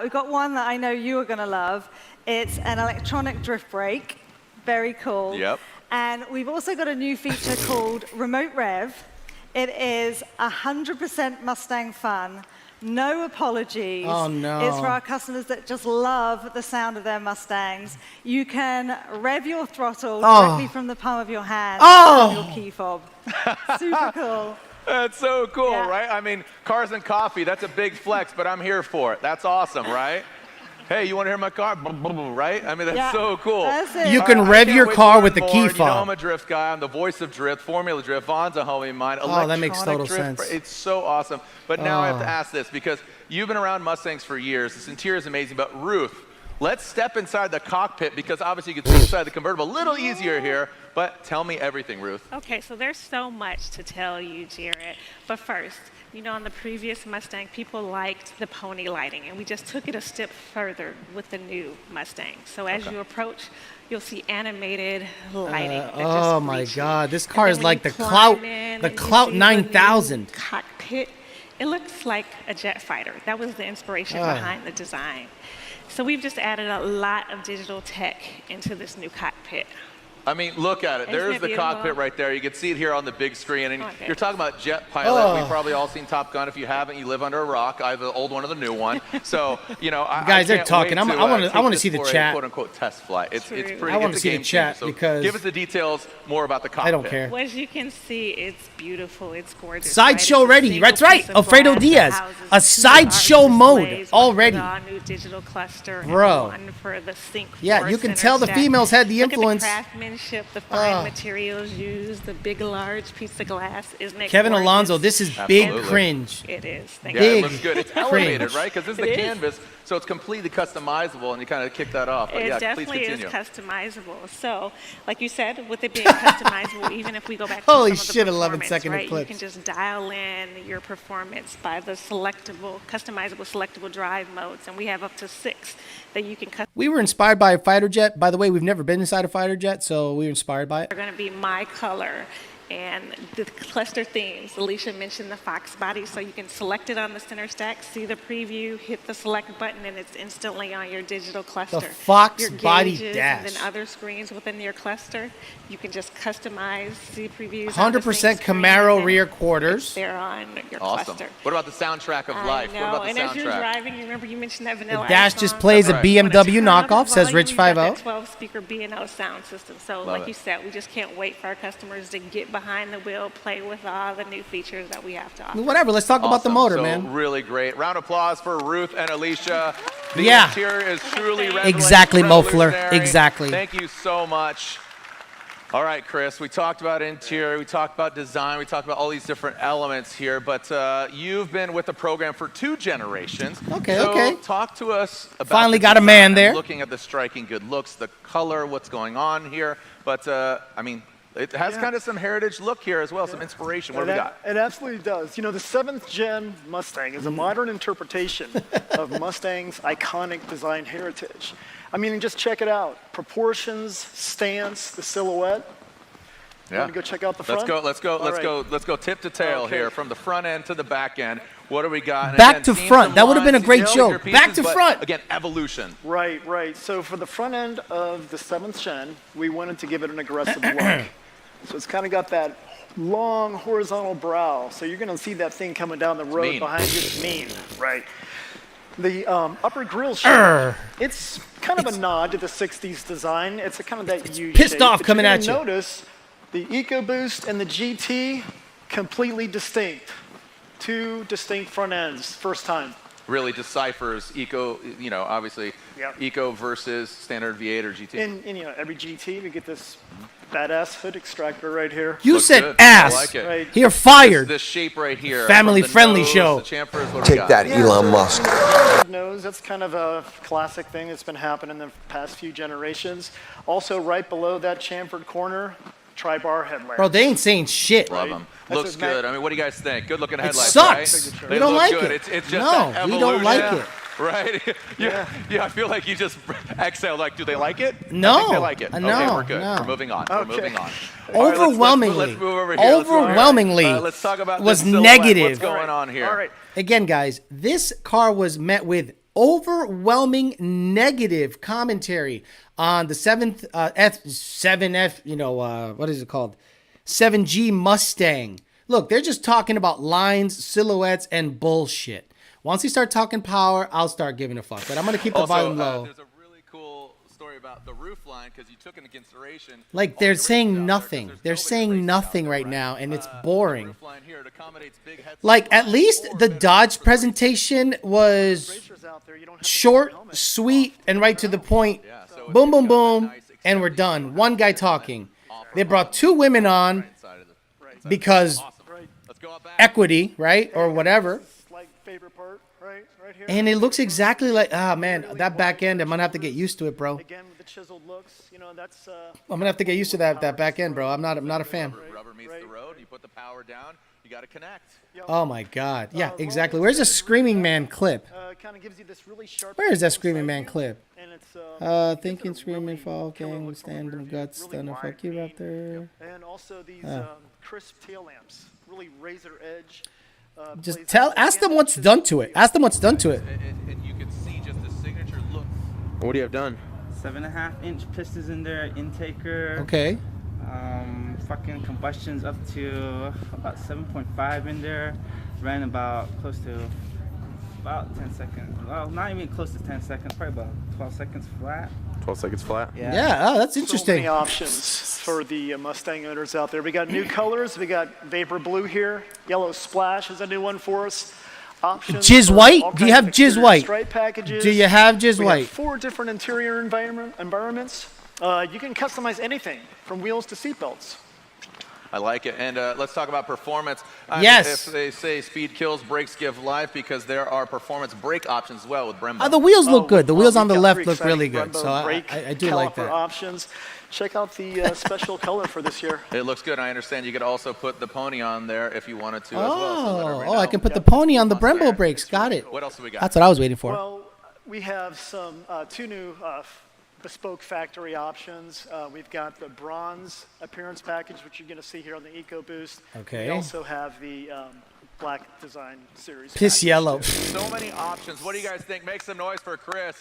S13: We've got one that I know you are going to love. It's an electronic drift brake. Very cool.
S2: Yep.
S13: And we've also got a new feature called Remote Rev. It is 100% Mustang fun. No apologies.
S3: Oh, no.
S13: It's for our customers that just love the sound of their Mustangs. You can rev your throttle directly from the palm of your hand on your key fob. Super cool.
S2: That's so cool, right? I mean, cars and coffee, that's a big flex, but I'm here for it. That's awesome, right? Hey, you want to hear my car? Right? I mean, that's so cool.
S13: That's it.
S3: You can rev your car with the key fob.
S2: You know I'm a drift guy. I'm the voice of drift, Formula Drift. Vaughn's a homie of mine.
S3: Oh, that makes total sense.
S2: It's so awesome. But now I have to ask this because you've been around Mustangs for years. This interior is amazing. But Ruth, let's step inside the cockpit because obviously you can see inside the convertible. A little easier here, but tell me everything, Ruth.
S15: Okay, so there's so much to tell you, Jared. But first, you know, on the previous Mustang, people liked the pony lighting, and we just took it a step further with the new Mustang. So as you approach, you'll see animated lighting.
S3: Oh my God, this car is like the Clout 9000.
S15: Cockpit. It looks like a jet fighter. That was the inspiration behind the design. So we've just added a lot of digital tech into this new cockpit.
S2: I mean, look at it. There's the cockpit right there. You can see it here on the big screen. And you're talking about jet pilot. We've probably all seen Top Gun. If you haven't, you live under a rock. I have the old one or the new one. So, you know,
S3: guys, they're talking. I want to see the chat.
S2: Quote unquote test flight. It's pretty.
S3: I want to see the chat because
S2: give us the details more about the cockpit.
S3: I don't care.
S15: Well, as you can see, it's beautiful. It's gorgeous.
S3: Sideshow ready. That's right. Alfredo Diaz. A sideshow mode already.
S15: New digital cluster.
S3: Bro.
S15: And for the sync.
S3: Yeah, you can tell the females had the influence.
S15: craftsmanship, the fine materials used, the big, large piece of glass. Isn't it
S3: Kevin
S15: gorgeous?
S3: Alonso, this is big cringe.
S15: It is. Thank
S2: Yeah,
S15: you.
S2: it looks good. It's elevated,
S3: cringe.
S2: right? Because this is the
S15: It is.
S2: canvas, so it's completely customizable, and you kind of kick that off. But
S15: It
S2: yeah,
S15: definitely
S2: please
S15: is
S2: continue.
S15: customizable. So, like you said, with it being customizable, even if we go back to
S3: Holy
S15: some of the
S3: shit, 11
S15: performance,
S3: second
S15: right,
S3: clips.
S15: you can just dial in your performance by the customizable selectable drive modes, and we have up to 6 that you can customize.
S3: We were inspired by a fighter jet. By the way, we've never been inside a fighter jet, so we were inspired by it.
S15: Are going to be my color and the cluster themes. Alicia mentioned the Fox body, so you can select it on the center stack, see the preview, hit the select button, and it's instantly on your digital cluster.
S3: The Fox
S15: your
S3: body
S15: gauges
S3: dash.
S15: And then other screens within your cluster, you can just customize, see previews.
S3: 100% Camaro rear quarters.
S15: They're on your
S2: Awesome.
S15: cluster.
S2: What about the soundtrack of life?
S15: I
S2: What
S15: know,
S2: about the
S15: and
S2: soundtrack?
S15: as you're driving, you remember you mentioned that Vanilla
S3: The dash
S15: Ice
S3: just
S15: song?
S3: plays a
S2: That's right.
S3: BMW
S15: Turn up the
S3: knockoff, says
S15: volume,
S3: Rich
S15: you've got
S3: 50.
S15: that 12-speaker B&O sound system. So,
S2: Love
S15: like
S2: it.
S15: you said, we just can't wait for our customers to get behind the wheel, play with all the new features that we have to offer.
S3: Whatever, let's talk about the
S2: Awesome.
S3: motor,
S2: So,
S3: man.
S2: really great. Round of applause for Ruth and Alicia. The
S3: Yeah.
S2: interior is truly
S3: Exactly, Mofler.
S2: revolutionary.
S3: Exactly.
S2: Thank you so much. All right, Chris, we talked about interior, we talked about design, we talked about all these different elements here, but you've been with the program for 2 generations.
S3: Okay,
S2: so
S3: okay.
S2: Talk to us about
S3: Finally
S2: the
S3: got a
S2: design
S3: man
S2: and
S3: there.
S2: looking at the striking good looks, the color, what's going on here. But, I mean, it has kind of some heritage look here as well, some inspiration. What do we got?
S16: It absolutely does. You know, the 7th gen Mustang is a modern interpretation of Mustang's iconic design heritage. I mean, just check it out. Proportions, stance, the silhouette. You want to go check out the front?
S2: Let's go tip to tail here, from the front end to the back end. What do we got? And
S3: Back
S2: again,
S3: to
S2: seen
S3: front.
S2: some
S3: That would have been a
S2: lines,
S3: great
S2: some
S3: show.
S2: bigger
S3: Back
S2: pieces,
S3: to
S2: but
S3: front.
S2: Again, evolution.
S16: Right. So for the front end of the 7th gen, we wanted to give it an aggressive look. So it's kind of got that long horizontal brow. So you're going to see that thing coming down the road
S2: mean.
S16: behind you. It's mean, right? The upper grille shape, it's kind of a nod to the 60s design. It's a kind of that U shape.
S3: pissed off
S16: But
S3: coming
S16: you're
S3: at
S16: gonna
S3: you.
S16: Notice the EcoBoost and the GT, completely distinct. 2 distinct front ends, first time.
S2: Really deciphers eco, obviously,
S16: Yep.
S2: eco versus standard V8 or GT.
S16: In every GT, we get this badass hood extractor right here.
S3: You
S2: Looks
S3: said
S2: good.
S3: ass.
S2: I like it.
S16: Right.
S3: You're fired.
S2: This shape right here.
S3: Family-friendly
S2: from the
S3: show.
S2: nose, the chamfers, what do we
S10: Take
S2: got?
S10: that, Elon Musk.
S16: Nose, that's kind of a classic thing that's been happening in the past few generations. Also, right below that chamfered corner, tri-bar headlamp.
S3: Bro, they ain't saying shit.
S2: Love them.
S16: That's
S2: Looks
S16: his Mac-
S2: good. I mean, what do you guys think? Good looking
S3: It
S2: headlights,
S3: sucks.
S2: right?
S3: We
S2: They
S3: don't
S2: look
S3: like
S2: good.
S3: it.
S2: It's just
S3: No,
S2: that
S3: we don't like
S2: evolution,
S3: it.
S2: Right? yeah, I feel like you just exhale. Like, do they like it?
S3: No.
S2: I think they like it.
S3: No,
S2: Okay, we're good.
S3: no.
S2: We're moving on. We're moving on.
S3: Overwhelmingly,
S2: Let's move over here.
S3: overwhelmingly
S2: Let's talk about
S3: was
S2: this silhouette.
S3: negative.
S2: What's going on here?
S16: All right.
S3: Again, guys, this car was met with overwhelming negative commentary on the 7F, what is it called? 7G Mustang. Look, they're just talking about lines, silhouettes, and bullshit. Once you start talking power, I'll start giving a fuck. But I'm going to keep the volume low.
S2: There's a really cool story about the roof line because you took into consideration.
S3: Like, they're saying nothing. They're saying nothing right now, and it's boring.
S2: Roof line here accommodates big heads.
S3: Like, at least the Dodge presentation was short, sweet, and right to the point. Boom, boom, boom, and we're done. One guy talking. They brought 2 women on because equity, right, or whatever.
S16: Slight favorite part, right here.
S3: And it looks exactly like, man, that back end, I'm going to have to get used to it, bro.
S16: Again, with the chiseled looks, that's...
S3: I'm going to have to get used to that back end, bro. I'm not a fan.
S2: Rubber meets the road. You put the power down. You got to connect.
S3: Oh, my God. Yeah, exactly. Where's the Screaming Man clip?
S16: Kind of gives you this really sharp...
S3: Where is that Screaming Man clip?
S16: And it's,
S3: Thinking, screaming, fall, king, stand them guts, stunning, fuck you up there.
S16: And also these crisp tail lamps, really razor edge.
S3: Just ask them what's done to it. Ask them what's done to it.
S2: And you can see just the signature look.
S17: What do you have done?
S18: 7.5-inch pistons in there, intaker.
S3: Okay.
S18: Fucking combustions up to about 7.5 in there. Ran about close to about 10 seconds. Well, not even close to 10 seconds. Probably about 12 seconds flat.
S17: 12 seconds flat?
S3: Yeah, oh, that's
S16: So
S3: interesting.
S16: many options for the Mustang owners out there. We got new colors. We got vapor blue here. Yellow splash is a new one for us. Options
S3: Jizz
S16: for
S3: white?
S16: all
S3: Do you
S16: kinds
S3: have
S16: of
S3: jizz
S16: exterior
S3: white?
S16: stripe packages.
S3: Do you have jizz
S16: We
S3: white?
S16: got 4 different interior environments. You can customize anything from wheels to seatbelts.
S2: I like it. And let's talk about performance.
S3: Yes.
S2: If they say speed kills, brakes give life, because there are performance brake options as well with Brembo.
S3: The wheels look good. The wheels on the
S16: we've got
S3: left
S16: three
S3: look really
S16: exciting
S3: good.
S16: Brembo
S3: So I
S16: brake
S3: do like
S16: caliper
S3: that.
S16: options. Check out the special color for this year.
S2: It looks good. I understand you could also put the pony on there if you wanted to as well. So let everybody
S3: Oh, I
S2: know.
S3: can put the pony on the Brembo brakes. Got it.
S2: What else do we got?
S3: That's what I was waiting for.
S16: Well, we have some two new bespoke factory options. We've got the bronze appearance package, which you're going to see here on the EcoBoost.
S3: Okay.
S16: We also have the black design series.
S3: Piss yellow.
S2: So many options. What do you guys think? Make some noise for Chris.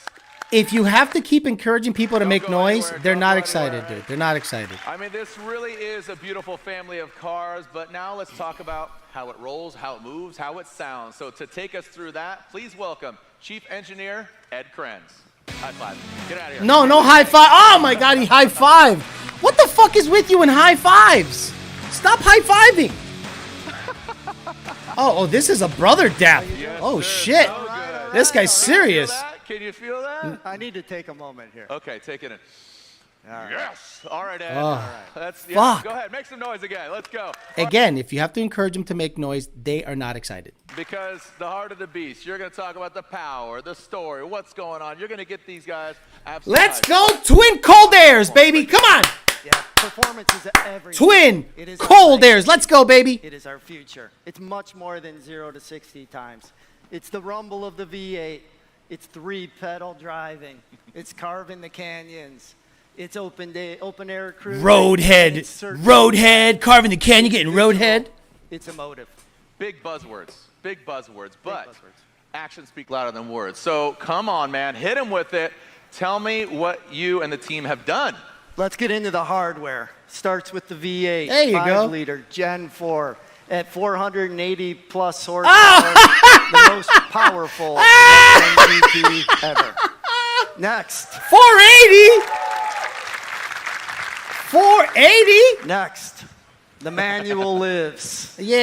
S3: If you have to keep encouraging people to make noise, they're not excited, dude. They're not excited.
S2: I mean, this really is a beautiful family of cars, but now let's talk about how it rolls, how it moves, how it sounds. So to take us through that, please welcome Chief Engineer Ed Krenz. High five. Get out of here.
S3: No high five. Oh my God, he high fived. What the fuck is with you in high fives? Stop high fiving. Oh, this is a brother dap. Oh shit. This guy's serious.
S2: Can you feel that?
S19: I need to take a moment here.
S2: Okay, take it in.
S19: All right.
S2: Yes. All right, Ed.
S3: Oh,
S2: All right. That's, yeah,
S3: fuck.
S2: Go ahead. Make some noise again. Let's go.
S3: Again, if you have to encourage them to make noise, they are not excited.
S2: Because the heart of the beast, you're going to talk about the power, the story, what's going on. You're going to get these guys absolutely.
S3: Let's go twin cold airs, baby. Come on.
S19: Yeah, performance is everything.
S3: Twin
S19: It is
S3: cold
S19: our
S3: airs. Let's go, baby.
S19: It is our future. It's much more than 0 to 60 times. It's the rumble of the V8. It's 3-pedal driving. It's carving the canyons. It's open air cruising.
S3: Roadhead, carving the canyon, getting roadhead.
S19: It's emotive.
S2: Big buzzwords, but actions speak louder than words. So come on, man, hit him with it. Tell me what you and the team have done.
S19: Let's get into the hardware. Starts with the V8.
S3: There you go.
S19: 5-liter Gen 4 at 480 plus horsepower. The most powerful GT ever. Next.
S3: 480. 480.
S19: Next. The manual lives.
S3: Yay.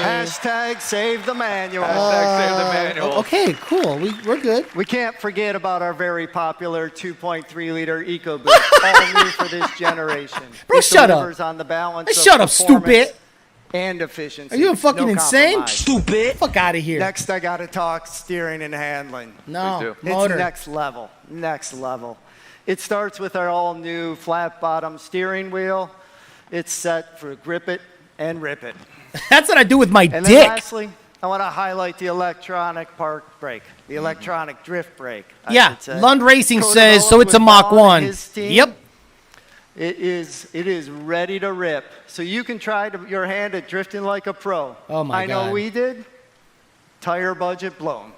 S19: Hashtag save the manual.
S2: Hashtag save the manual.
S3: Okay, cool. We're good.
S19: We can't forget about our very popular 2.3-liter EcoBoost, all new for this generation.
S3: Bro,
S19: it
S3: shut up.
S19: delivers on the balance of
S3: Shut up,
S19: performance
S3: stupid.
S19: and efficiency.
S3: Are you fucking
S19: No
S3: insane?
S19: compromise.
S3: Stupid. Fuck out of here.
S19: Next, I got to talk steering and handling.
S3: No,
S19: It's
S3: motor.
S19: next level. Next level. It starts with our all-new flat-bottom steering wheel. It's set for grip it and rip it.
S3: That's what I do with my
S19: And
S3: dick.
S19: then lastly, I want to highlight the electronic park brake, the electronic drift brake. I
S3: Yeah,
S19: should say.
S3: Lund Racing
S19: Co-developed
S3: says, so it's a
S19: with
S3: Mach
S19: Don and
S3: 1.
S19: his team.
S3: Yep.
S19: It is ready to rip. So you can try your hand at drifting like a pro.
S3: Oh, my
S19: I know
S3: God.
S19: we did. Tire budget blown.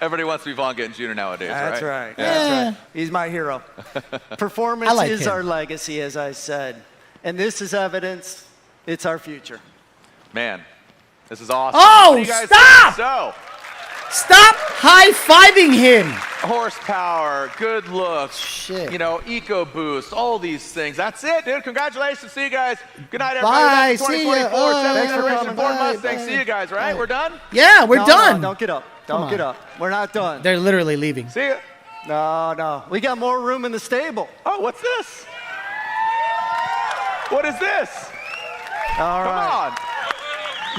S2: Everybody wants to be Von Gittin Jr. nowadays,
S19: That's
S2: right?
S19: right. That's right. He's my hero. Performance
S3: I like
S19: is
S3: him.
S19: our legacy, as I said. And this is evidence it's our future.
S2: Man, this is awesome.
S3: Oh,
S2: What do you guys
S3: stop!
S2: think? So,
S3: Stop high-fiving him.
S2: horsepower, good looks,
S3: Shit.
S2: you know, EcoBoost, all these things. That's it, dude. Congratulations. See you guys. Good night, everybody.
S3: Bye.
S2: That's the
S3: See ya.
S2: 2024 7th
S19: Thanks for
S2: generation
S19: coming.
S2: Ford
S3: Bye.
S2: Mustang.
S3: Bye.
S2: See you guys, right?
S3: Bye.
S2: We're done?
S3: Yeah, we're
S19: No,
S3: done.
S19: No, don't get up.
S3: Come
S19: Don't get
S3: on.
S19: up. We're not done.
S3: They're literally leaving.
S2: See ya.
S19: No. We got more room in the stable.
S2: Oh, what's this? What is this?
S19: All
S2: Come
S19: right.
S2: on.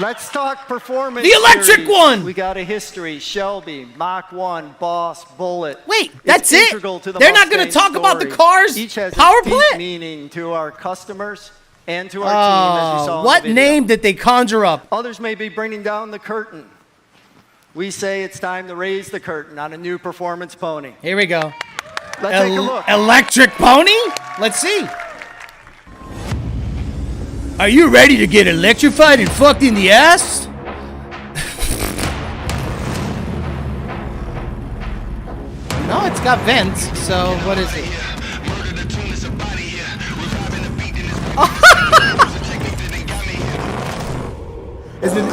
S19: Let's talk performance.
S3: The electric
S19: series.
S3: one.
S19: We got a history. Shelby, Mach 1, Boss, Bullet.
S3: Wait,
S19: It's
S3: that's it?
S19: integral to the
S3: They're not gonna
S19: Mustang
S3: talk about the
S19: story.
S3: cars
S19: Each has
S3: power
S19: a deep
S3: plant?
S19: meaning to our customers and to our team, as you saw in
S3: What
S19: the video.
S3: name did they conjure up?
S19: Others may be bringing down the curtain. We say it's time to raise the curtain on a new performance pony.
S3: Here we go.
S19: Let's take a look.
S3: Electric pony? Let's see. Are you ready to get electrified and fucked in the ass? No, it's got vents, so what is it? Is it?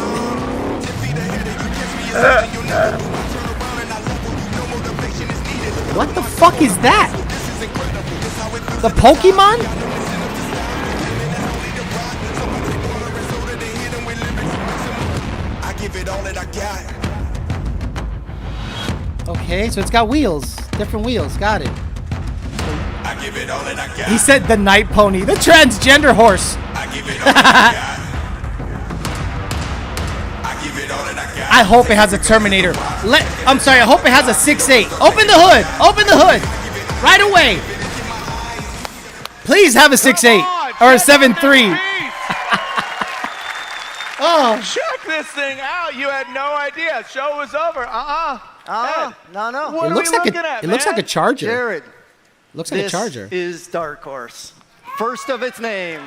S3: What the fuck is that? The Pokemon? Okay, so it's got wheels. different wheels. Got it. He said the night pony, the transgender horse. I hope it has a Terminator. I'm sorry, I hope it has a 6.8. Open the hood. Open the hood. Right away. Please have a 6.8 or a 7.3. Oh.
S2: Check this thing out. You had no idea. Show was over.
S19: No.
S2: What
S3: It looks
S2: are we
S3: like
S2: looking
S3: a,
S2: at,
S3: it looks like a
S2: man?
S3: Charger.
S19: Jared.
S3: Looks like a Charger.
S19: This is Dark Horse. First of its name.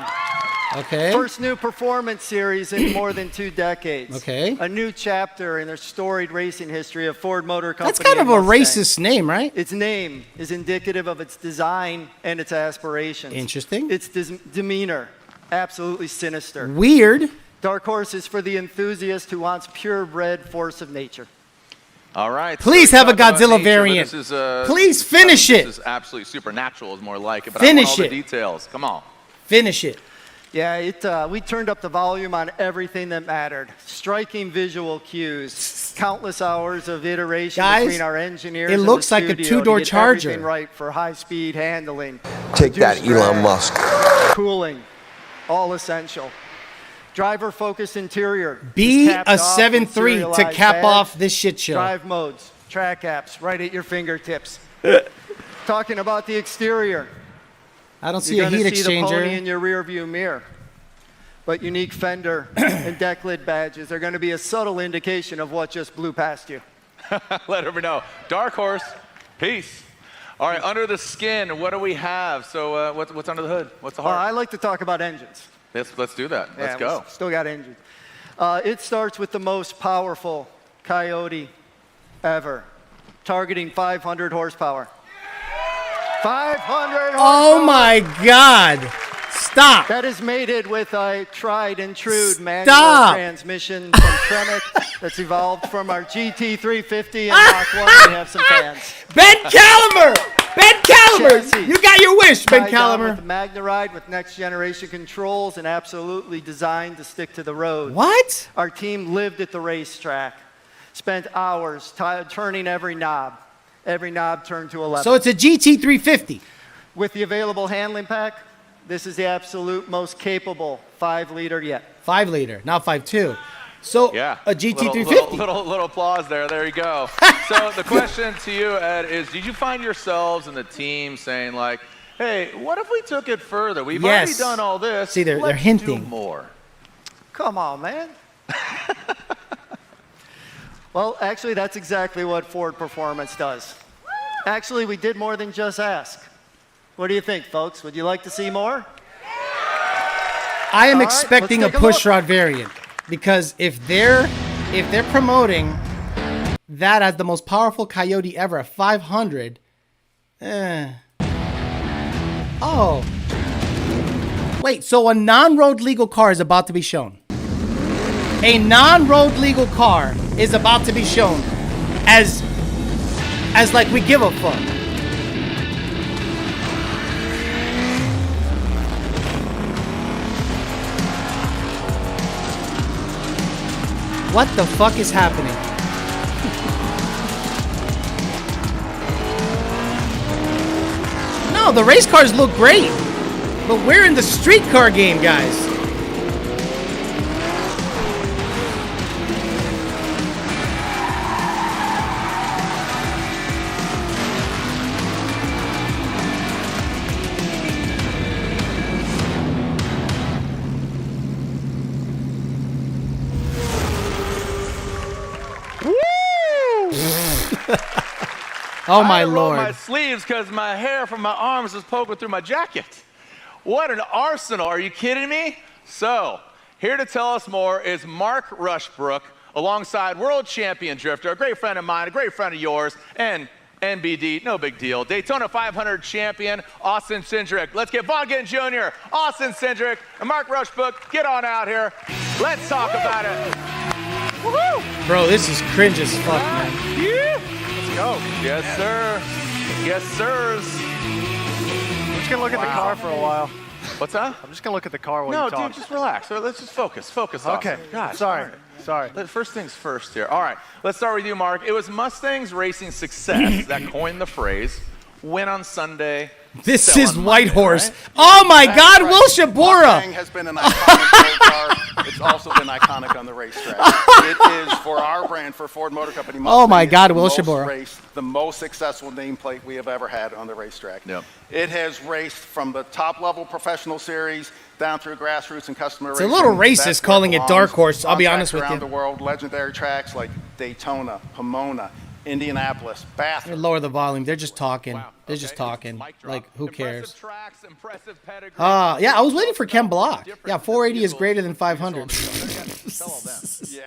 S3: Okay.
S19: First new performance series in more than 2 decades.
S3: Okay.
S19: A new chapter in their storied racing history of Ford Motor Company.
S3: That's kind of
S19: and
S3: a
S19: Mustang.
S3: racist name, right?
S19: Its name is indicative of its design and its aspirations.
S3: Interesting.
S19: Its demeanor, absolutely sinister.
S3: Weird.
S19: Dark Horse is for the enthusiast who wants purebred force of nature.
S2: All right.
S3: Please
S2: so
S3: have a
S2: talk about
S3: Godzilla
S2: nature, but
S3: variant.
S2: This is,
S3: Please finish it.
S2: This is absolutely supernatural is more like it, but
S3: Finish
S2: I want all
S3: it.
S2: the details. Come on.
S3: Finish it.
S19: Yeah, we turned up the volume on everything that mattered. Striking visual cues, countless hours of iteration
S3: Guys,
S19: between our engineers.
S3: it
S19: and
S3: looks
S19: the
S3: like a
S19: studio
S3: two-door
S19: to get
S3: Charger.
S19: everything right for high-speed handling.
S10: Take that,
S19: reduced
S10: Elon
S19: drag,
S10: Musk.
S19: Cooling, all essential. Driver-focused interior.
S3: Be
S19: is capped
S3: a
S19: off with
S3: 7.3 to
S19: serialized
S3: cap
S19: badge,
S3: off this shit show.
S19: Drive modes, track apps, right at your fingertips. Talking about the exterior.
S3: I don't see
S19: You're
S3: a
S19: gonna
S3: heat
S19: see the pony
S3: exchanger.
S19: in your rear view mirror. But unique fender and deck lid badges are going to be a subtle indication of what just blew past you.
S2: Let everyone know. Dark Horse, peace. All right, under the skin, what do we have? So what's under the hood? What's the heart?
S19: I like to talk about engines.
S2: Let's do that. Let's
S19: Yeah,
S2: go.
S19: we still got engines. It starts with the most powerful Coyote ever, targeting 500 horsepower. 500 horsepower!
S3: Oh my God. Stop.
S19: That is mated with a tried and true manual
S3: Stop.
S19: transmission from Tremec that's evolved from our GT350 and Mach 1. We have some fans.
S3: Ben Calamer! Ben Calamer!
S19: Chassis.
S3: You got your wish, Ben
S19: Tied down
S3: Calamer.
S19: with the MagnaRide with next generation controls and absolutely designed to stick to the road.
S3: What?
S19: Our team lived at the racetrack, spent hours turning every knob. Every knob turned to 11.
S3: So it's a GT350.
S19: With the available handling pack, this is the absolute most capable 5-liter yet.
S3: 5 liter, not 5.2. So
S2: Yeah.
S3: a GT350.
S2: Little applause there. There you go. So the question to you, Ed, is did you find yourselves in the team saying like, hey, what if we took it further? We've already done all this.
S3: See, they're
S2: Let's
S3: hinting.
S2: do more.
S19: Come on, man. Well, actually, that's exactly what Ford Performance does. Actually, we did more than just ask. What do you think, folks? Would you like to see more?
S3: I am
S19: All right,
S3: expecting a
S19: let's take a
S3: push
S19: look.
S3: rod variant because if they're promoting that as the most powerful Coyote ever, a 500. Oh. Wait, so a non-road legal car is about to be shown. A non-road legal car is about to be shown as like we give a fuck. What the fuck is happening? No, the race cars look great, but we're in the street car game, guys. Oh my
S2: I rolled
S3: lord.
S2: my sleeves because my hair from my arms was poking through my jacket. What an arsenal. Are you kidding me? So, here to tell us more is Mark Rushbrook, alongside world champion drifter, a great friend of mine, a great friend of yours, and NBD, no big deal. Daytona 500 champion, Austin Cindric. Let's get Von Gittin Jr., Austin Cindric, and Mark Rushbrook. Get on out here. Let's talk about it. Woohoo!
S3: Bro, this is cringe as fuck, man.
S2: Yeah. Let's go. Yes, sir. Yes, sirs.
S16: I'm just gonna look at the car for a while.
S2: What's that?
S16: I'm just gonna look at the car while
S2: No,
S16: you talk.
S2: dude, just relax. So let's just focus. Focus.
S16: Okay.
S2: Austin. Gosh,
S16: Sorry. Sorry.
S2: First things first here. All right. Let's start with you, Mark. It was Mustang's racing success that coined the phrase "win on Sunday."
S3: This is Whitehorse. Right? Oh my God, right. Will Shabura.
S20: Mustang has been an iconic car. It's also been iconic on the racetrack. It is for our brand, for Ford Motor Company. Mustang,
S3: oh my God, Will Shabura.
S20: The most successful nameplate we have ever had on the racetrack.
S2: Yep.
S20: It has raced from the top level professional series down through grassroots and customer
S3: racing.
S20: It's
S3: a little racist calling it dark horse. I'll be honest with you.
S20: Around the world, legendary tracks like Daytona, Pomona, Indianapolis, Bathurst.
S3: Lower the volume. They're just talking. Wow. They're just talking. Like, who cares? Yeah, I was waiting for Ken Block. Yeah, 480 is greater than 500.
S20: Yeah,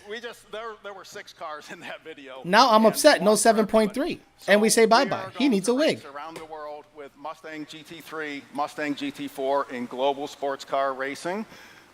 S20: we just there were 6 cars in that video.
S3: Now I'm upset. No 7.3, and we say bye-bye. He needs a wig.
S20: Around the world with Mustang GT3, Mustang GT4 in global sports car racing.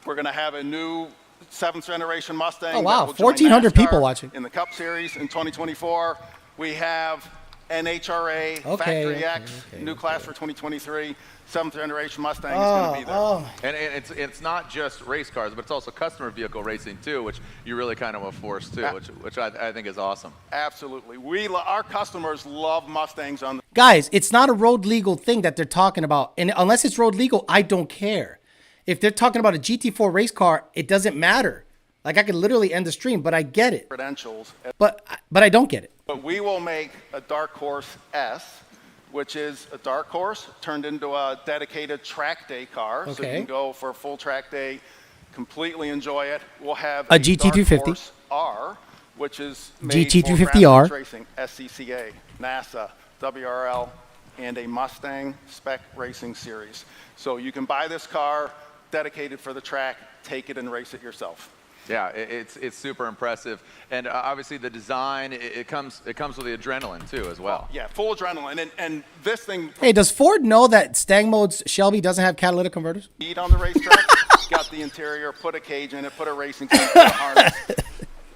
S20: We're going to have a new 7th generation Mustang.
S3: Oh wow, 1,400 people watching.
S20: In the Cup Series in 2024. We have NHRA Factory X, new class for 2023. 7th generation Mustang is going to be there.
S2: And it's not just race cars, but it's also customer vehicle racing too, which you really kind of a force too, which I think is awesome.
S20: Absolutely. Our customers love Mustangs on the
S3: Guys, it's not a road legal thing that they're talking about. And unless it's road legal, I don't care. If they're talking about a GT4 race car, it doesn't matter. Like, I could literally end the stream, but I get it.
S20: Credentials.
S3: But I don't get it.
S20: But we will make a Dark Horse S, which is a Dark Horse turned into a dedicated track day car. So you can go for a full track day, completely enjoy it. We'll have
S3: a GT350
S20: R, which is made
S3: GT350R
S20: for racing, SCCA, NASA, WRL, and a Mustang Spec Racing Series. So you can buy this car dedicated for the track, take it and race it yourself.
S2: Yeah, it's super impressive, and obviously the design it comes with the adrenaline too as well.
S20: Yeah, full adrenaline, and this thing.
S3: Hey, does Ford know that Stang Mode's Shelby doesn't have catalytic converters?
S20: Eat on the racetrack, got the interior, put a cage in it, put a racing seat, put a harness,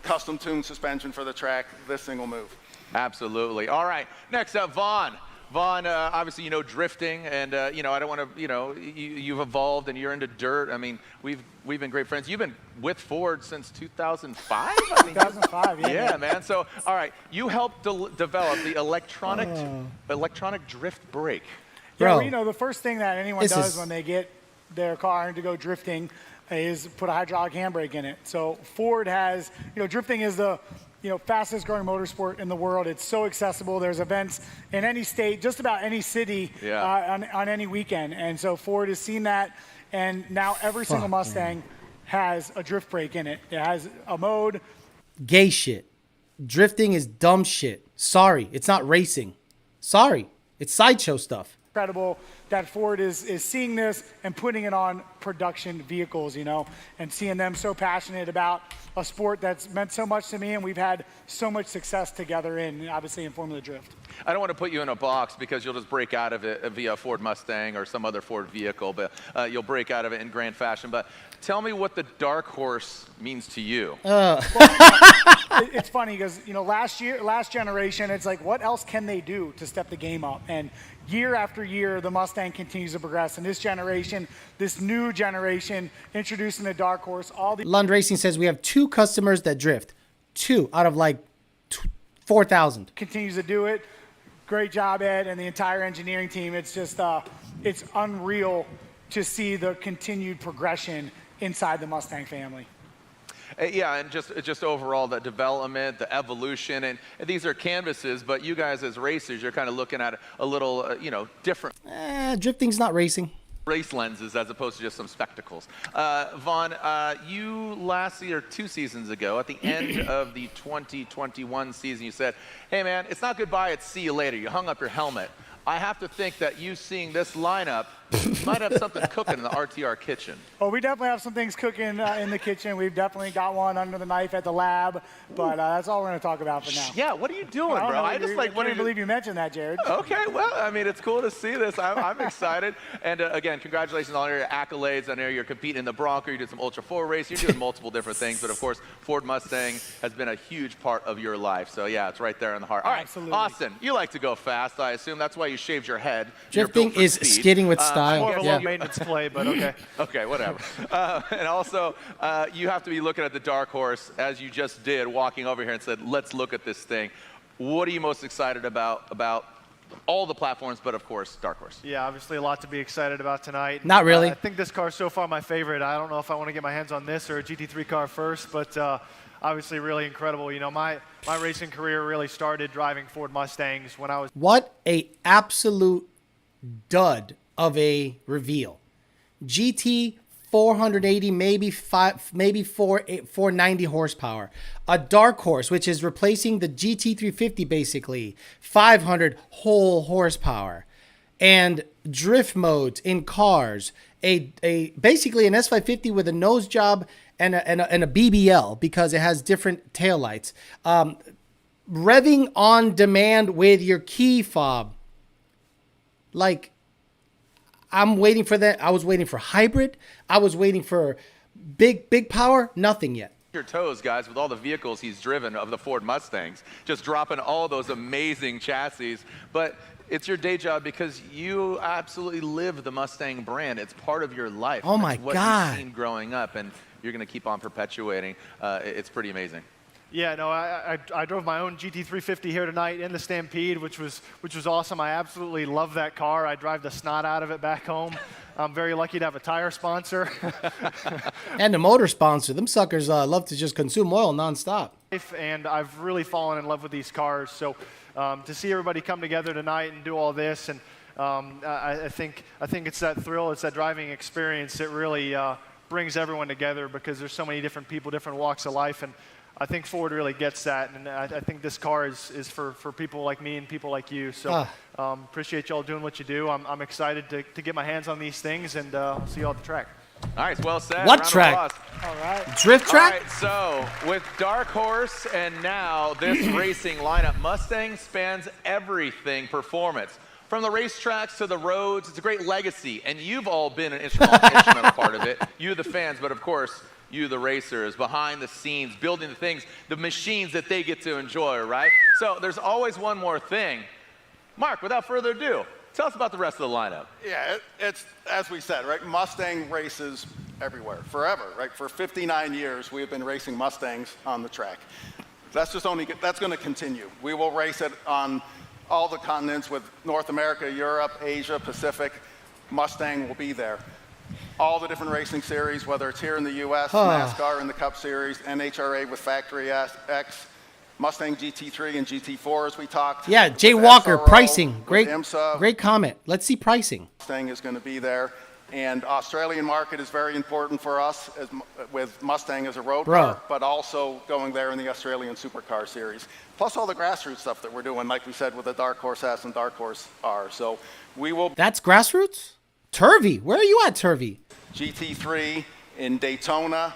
S20: custom tuned suspension for the track. This thing will move.
S2: Absolutely. All right, next up, Vaughn. Vaughn, obviously, you know, drifting, and, you know, I don't want to, you know, you've evolved and you're into dirt. I mean, we've been great friends. You've been with Ford since 2005?
S21: 2005, yeah.
S2: Yeah, man. So, all right, you helped develop the electronic drift brake.
S21: Yeah, well, you know, the first thing that anyone does when they get their car to go drifting is put a hydraulic handbrake in it. So Ford has, you know, drifting is the fastest growing motorsport in the world. It's so accessible. There's events in any state, just about any city, on any weekend. And so Ford has seen that, and now every single Mustang has a drift brake in it. It has a mode.
S3: Gay shit. Drifting is dumb shit. Sorry, it's not racing. Sorry, it's sideshow stuff.
S21: Incredible that Ford is seeing this and putting it on production vehicles, you know, and seeing them so passionate about a sport that's meant so much to me, and we've had so much success together obviously in Formula Drift.
S2: I don't want to put you in a box because you'll just break out of it via Ford Mustang or some other Ford vehicle, but you'll break out of it in grand fashion. But tell me what the Dark Horse means to you.
S21: Well, it's funny because, you know, last generation, it's like, what else can they do to step the game up? And year after year, the Mustang continues to progress. And this generation, this new generation, introducing the Dark Horse,
S3: Lund Racing says we have 2 customers that drift. 2 out of like 4,000.
S21: Continues to do it. Great job, Ed, and the entire engineering team. It's just, it's unreal to see the continued progression inside the Mustang family.
S2: Yeah, and just overall the development, the evolution, and these are canvases, but you guys as racers, you're kind of looking at a little, you know, different.
S3: Drifting's not racing.
S2: Race lenses as opposed to just some spectacles. Vaughn, you last year, 2 seasons ago, at the end of the 2021 season, you said, hey man, it's not goodbye, it's see you later. You hung up your helmet. I have to think that you seeing this lineup might have something cooking in the RTR kitchen.
S21: Well, we definitely have some things cooking in the kitchen. We've definitely got one under the knife at the lab, but that's all we're going to talk about for now.
S2: Yeah, what are you doing, bro?
S21: I just like wanted to believe you mentioned that, Jared.
S2: Okay, well, I mean, it's cool to see this. I'm excited. And again, congratulations on all your accolades. I know you're competing in the Bronco. You did some Ultra 4 race. You're doing multiple different things. But of course, Ford Mustang has been a huge part of your life. So yeah, it's right there in the heart. All right,
S21: absolutely.
S2: Austin, you like to go fast. I assume that's why you shaved your head.
S3: Drifting is skidding with style. style.
S5: More of a low maintenance play, but okay.
S2: Okay, whatever. And also, you have to be looking at the dark horse, as you just did, walking over here and said, let's look at this thing. What are you most excited about all the platforms, but of course, dark horse?
S5: Yeah, obviously a lot to be excited about tonight.
S3: Not really.
S5: I think this car is so far my favorite. I don't know if I want to get my hands on this or a GT3 car first, but obviously really incredible. You know, my racing career really started driving Ford Mustangs when I was...
S3: What a absolute dud of a reveal. GT 480, maybe 490 horsepower. A dark horse, which is replacing the GT350 basically, 500 whole horsepower. And drift modes in cars. Basically an S550 with a nose job and a BBL because it has different taillights. Revving on demand with your key fob. Like, I'm waiting for that. I was waiting for hybrid. I was waiting for big power. Nothing yet.
S2: Your toes, guys, with all the vehicles he's driven of the Ford Mustangs, just dropping all those amazing chassis. But it's your day job because you absolutely live the Mustang brand. It's part of your life.
S3: Oh my
S2: It's what
S3: God.
S2: you've seen growing up, and you're going to keep on perpetuating. It's pretty amazing.
S5: Yeah, no, I drove my own GT350 here tonight in the Stampede, which was awesome. I absolutely love that car. I drive the snot out of it back home. I'm very lucky to have a tire sponsor.
S3: And a motor sponsor. Them suckers love to just consume oil nonstop.
S5: And I've really fallen in love with these cars. So to see everybody come together tonight and do all this, and I think it's that thrill, it's that driving experience. It really brings everyone together because there's so many different people, different walks of life, and I think Ford really gets that, and I think this car is for people like me and people like you. So appreciate y'all doing what you do. I'm excited to get my hands on these things, and I'll see you all at the track.
S2: All right, well said.
S3: What
S2: Round of
S3: track?
S2: applause.
S5: All right.
S3: Drift track?
S2: All right, so with Dark Horse and now this racing lineup, Mustang spans everything performance. From the racetracks to the roads, it's a great legacy, and you've all been an instrumental part of it. You, the fans, but of course, you, the racers, behind the scenes, building the things, the machines that they get to enjoy, right? So there's always one more thing. Mark, without further ado, tell us about the rest of the lineup.
S20: Yeah, it's as we said, right? Mustang races everywhere, forever, right? For 59 years, we have been racing Mustangs on the track. That's going to continue. We will race it on all the continents with North America, Europe, Asia, Pacific. Mustang will be there. All the different racing series, whether it's here in the U.S., NASCAR in the Cup Series, NHRA with Factory X, Mustang GT3 and GT4 as we talked.
S3: Yeah, Jay Walker, pricing. Great comment. Let's see pricing.
S20: Mustang is going to be there. And Australian market is very important for us with Mustang as a road car, but also going there in the Australian Supercar Series. Plus all the grassroots stuff that we're doing, like we said, with the Dark Horse S and Dark Horse R. So we will...
S3: That's grassroots? Turvey, where are you at, Turvey?
S20: GT3 in Daytona,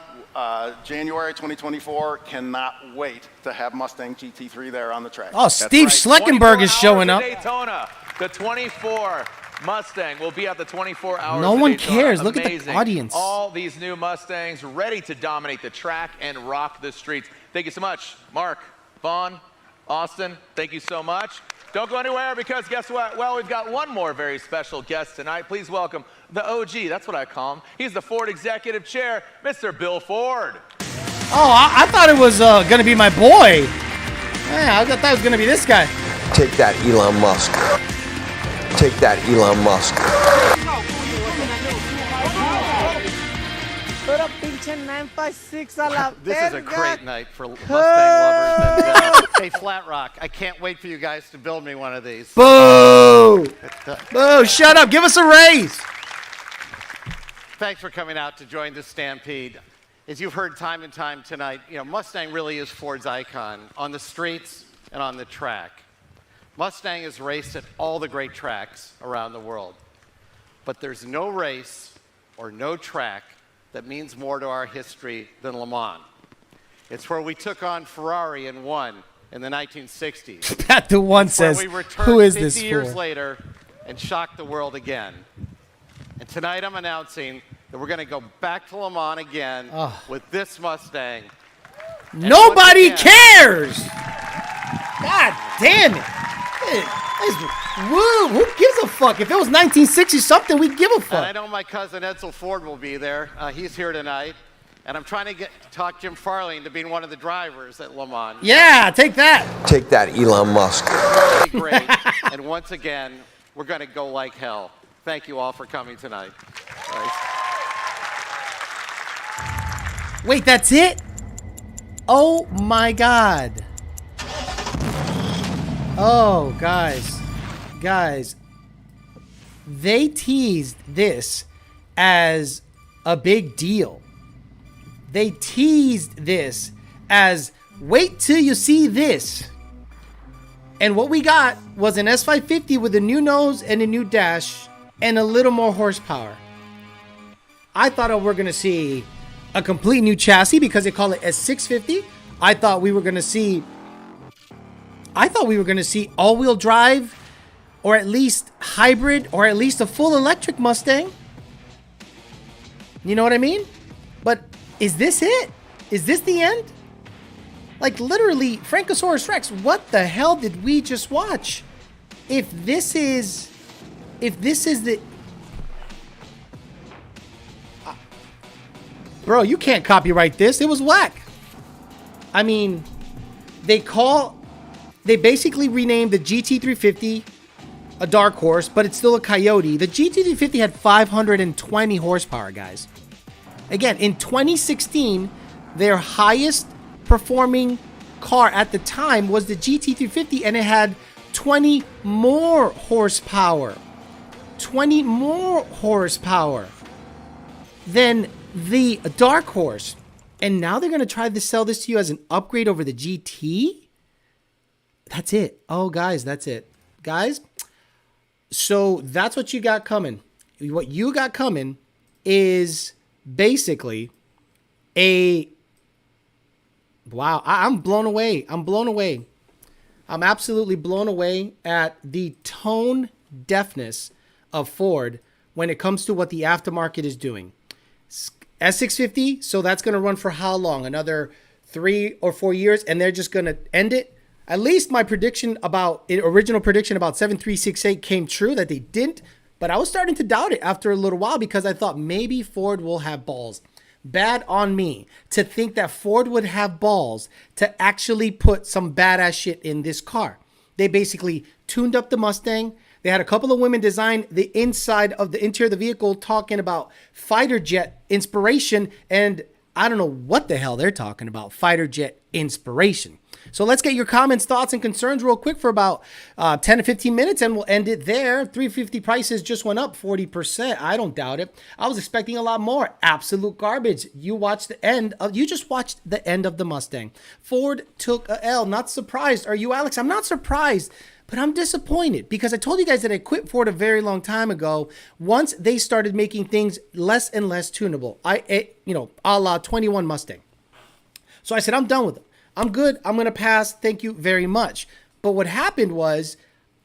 S20: January 2024. Cannot wait to have Mustang GT3 there on the track.
S3: Oh, Steve Schleckenberg is showing up.
S2: Daytona, the 24 Mustang will be at the 24 hours.
S3: No one cares. Look at the audience.
S2: All these new Mustangs ready to dominate the track and rock the streets. Thank you so much, Mark, Vaughn, Austin. Thank you so much. Don't go anywhere because guess what? Well, we've got one more very special guest tonight. Please welcome the OG. That's what I call him. He's the Ford Executive Chair, Mr. Bill Ford.
S3: Oh, I thought it was going to be my boy. Yeah, I thought it was going to be this guy.
S10: Take that, Elon Musk. Take that, Elon Musk.
S22: This is a great night for Mustang lovers. And, hey, Flat Rock, I can't wait for you guys to build me one of these.
S3: Boo! Boo, shut up. Give us a raise.
S22: Thanks for coming out to join the Stampede. As you've heard time and time tonight, you know, Mustang really is Ford's icon on the streets and on the track. Mustang has raced at all the great tracks around the world. But there's no race or no track that means more to our history than Le Mans. It's where we took on Ferrari and won in the 1960s.
S3: Pat the one says, who is this
S22: 50 years later and shocked the world again. And tonight I'm announcing that we're going to go back to Le Mans again with this Mustang.
S3: Nobody cares! God damn it! Woo! Who gives a fuck? fuck. If it was 1960 something, we'd give a fuck.
S22: And I know my cousin Edsel Ford will be there. He's here tonight. And I'm trying to talk Jim Farley into being one of the drivers at Le Mans.
S3: Yeah, take that.
S10: Take that, Elon Musk.
S22: Really great. And once again, we're going to go like hell. Thank you all for coming tonight. All right.
S3: Wait, that's it? Oh my God. Oh, guys. Guys. They teased this as a big deal. They teased this as, wait till you see this. And what we got was an S550 with a new nose and a new dash and a little more horsepower. I thought we were going to see a complete new chassis because they call it S650. I thought we were going to see all-wheel drive, or at least hybrid, or at least a full electric Mustang. You know what I mean? But is this it? Is this the end? Like, literally, Frankosaurus Rex, what the hell did we just watch? If this is the... Bro, you can't copyright this. It was whack. I mean, they basically renamed the GT350 a dark horse, but it's still a Coyote. The GT350 had 520 horsepower, guys. Again, in 2016, their highest performing car at the time was the GT350, and it had 20 more horsepower. 20 more horsepower than the dark horse. And now they're going to try to sell this to you as an upgrade over the GT? That's it. Oh, guys, that's it. Guys, so that's what you got coming. What you got coming is basically a... Wow, I'm blown away. I'm blown away. I'm absolutely blown away at the tone deafness of Ford when it comes to what the aftermarket is doing. S650, so that's going to run for how long? Another 3 or 4 years, and they're just going to end it? At least my original prediction about 7368 came true, that they didn't, but I was starting to doubt it after a little while because I thought maybe Ford will have balls. Bad on me to think that Ford would have balls to actually put some badass shit in this car. They basically tuned up the Mustang. They had a couple of women design the inside of the interior of the vehicle talking about fighter jet inspiration, and I don't know what the hell they're talking about, fighter jet inspiration. So let's get your comments, thoughts, and concerns real quick for about 10 to 15 minutes, and we'll end it there. 350 prices just went up 40%. I don't doubt it. I was expecting a lot more. Absolute garbage. You just watched the end of the Mustang. Ford took a L. Not surprised. Are you, Alex? I'm not surprised. But I'm disappointed because I told you guys that I quit Ford a very long time ago once they started making things less and less tunable. A la 21 Mustang. So I said, I'm done with it. I'm good. I'm going to pass. Thank you very much. But what happened was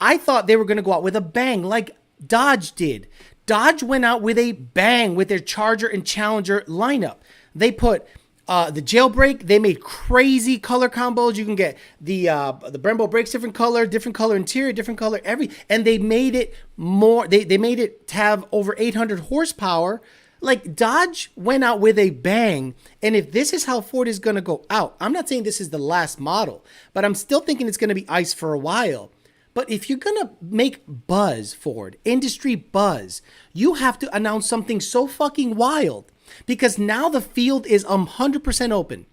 S3: I thought they were going to go out with a bang like Dodge did. Dodge went out with a bang with their Charger and Challenger lineup. They put the jailbreak. They made crazy color combos. You can get the Brembo brakes, different color interior, different color and they made it more. They made it to have over 800 horsepower. Like, Dodge went out with a bang, and if this is how Ford is going to go out, I'm not saying this is the last model, but I'm still thinking it's going to be ICE for a while. But if you're going to make buzz, Ford, industry buzz, you have to announce something so fucking wild, because now the field is 100% open.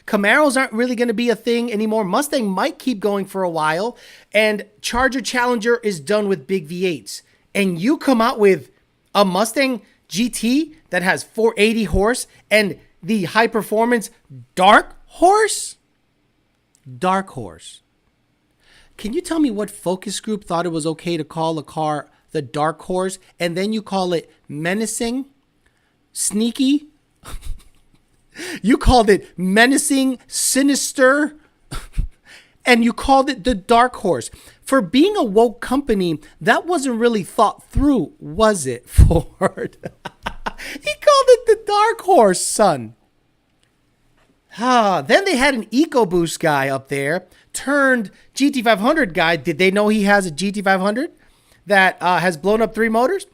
S3: Camaros aren't really going to be a thing anymore. Mustang might keep going for a while, and Charger Challenger is done with big V8s. And you come out with a Mustang GT that has 480 horse and the high performance dark horse. Can you tell me what focus group thought it was okay to call a car the dark horse, and then you call it menacing, sneaky? You called it menacing, sinister, and you called it the dark horse. For being a woke company, that wasn't really thought through, was it, Ford? He called it the dark horse, son. Then they had an EcoBoost guy up there, turned GT500 guy. Did they know he has a GT500? that has blown up 3 motors.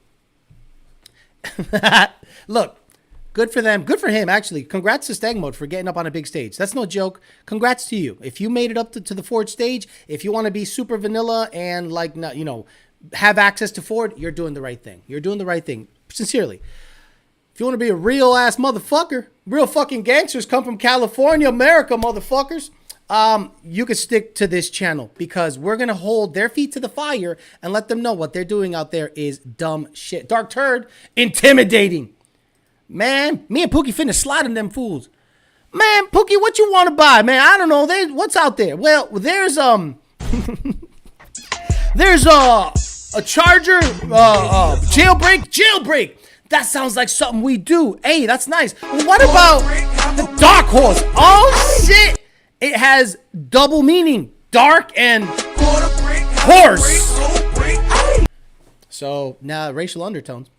S3: Look, good for them. Good for him, actually. Congrats to Stag Mode for getting up on a big stage. That's no joke. Congrats to you. If you made it up to the Ford stage, if you want to be super vanilla and like, you know, have access to Ford, you're doing the right thing. You're doing the right thing. Sincerely. If you want to be a real ass motherfucker, real fucking gangsters come from California, America, motherfuckers. You could stick to this channel because we're going to hold their feet to the fire and let them know what they're doing out there is dumb shit. Dark Turd, intimidating. Man, me and Pookie finna slide on them fools. Man, Pookie, what you want to buy? Man, I don't know. What's out there? Well, there's there's a Charger, jailbreak. That sounds like something we do. Hey, that's nice. Well, what about the Dark Horse? Oh, shit. It has double meaning. Dark and horse. So, now racial undertones.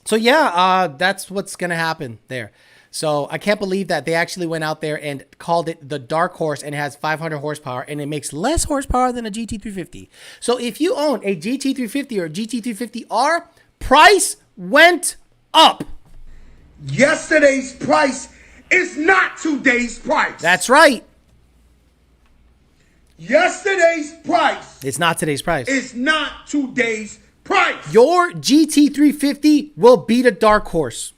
S3: So, yeah, that's what's going to happen there. So, I can't believe that they actually went out there and called it the Dark Horse and it has 500 horsepower and it makes less horsepower than a GT350. So, if you own a GT350 or a GT350R, price went up.
S9: Yesterday's price is not today's price.
S3: That's right.
S9: Yesterday's price.
S3: It's not today's price.
S9: It's not today's price.
S3: Your GT350 will beat a Dark Horse.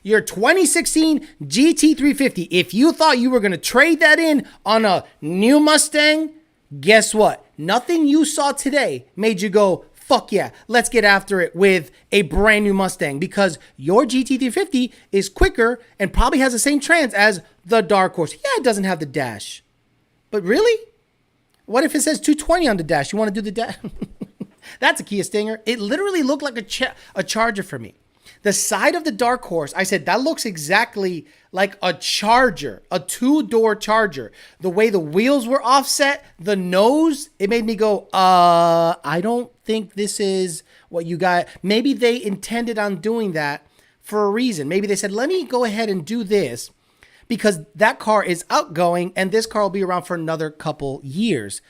S3: Your 2016 GT350, if you thought you were going to trade that in on a new Mustang, guess what? Nothing you saw today made you go, fuck yeah, let's get after it with a brand new Mustang, because your GT350 is quicker and probably has the same trans as the Dark Horse. Yeah, it doesn't have the dash. But really? What if it says 220 on the dash? You want to do the dash? That's a Kia Stinger. It literally looked like a Charger for me. The side of the Dark Horse, I said, that looks exactly like a Charger, a 2-door Charger. The way the wheels were offset, the nose, it made me go, I don't think this is what you got. Maybe they intended on doing that for a reason. Maybe they said, let me go ahead and do this because that car is outgoing and this car will be around for another couple years.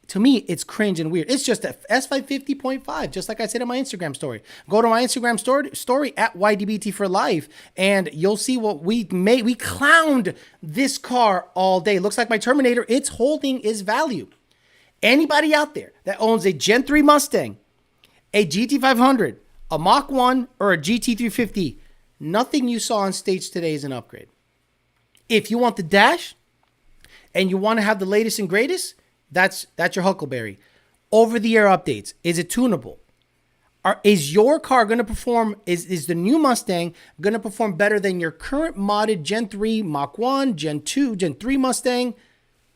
S3: To me, it's cringe and weird. It's just a S550.5, just like I said in my Instagram story. Go to my Instagram story at YDBT for life, and you'll see what we made. We clowned this car all day. Looks like my Terminator. It's holding its value. Anybody out there that owns a Gen 3 Mustang, a GT500, a Mach 1, or a GT350, nothing you saw on stage today is an upgrade. If you want the dash and you want to have the latest and greatest, that's your Huckleberry. Over-the-air updates. Is it tunable? Is your car going to perform, is the new Mustang going to perform better than your current modded Gen 3 Mach 1, Gen 2, Gen 3 Mustang?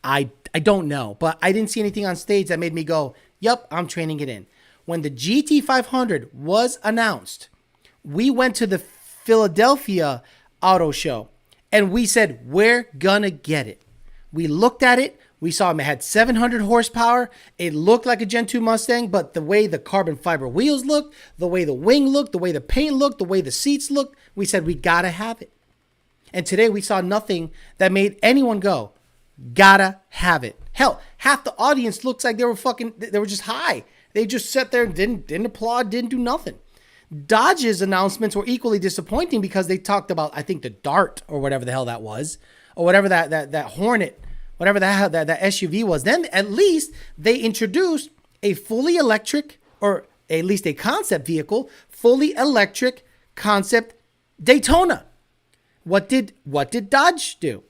S3: I don't know, but I didn't see anything on stage that made me go, yep, I'm training it in. When the GT500 was announced, we went to the Philadelphia Auto Show and we said, we're going to get it. We looked at it. We saw it had 700 horsepower. It looked like a Gen 2 Mustang, but the way the carbon fiber wheels looked, the way the wing looked, the way the paint looked, the way the seats looked, we said we gotta have it. And today we saw nothing that made anyone go, gotta have it. Hell, half the audience looks like they were just high. They just sat there and didn't applaud, didn't do nothing. Dodge's announcements were equally disappointing because they talked about, I think, the Dart or whatever the hell that was, or whatever that Hornet, whatever that SUV was. Then at least they introduced a fully electric, or at least a concept vehicle, fully electric concept Daytona. What did Dodge do?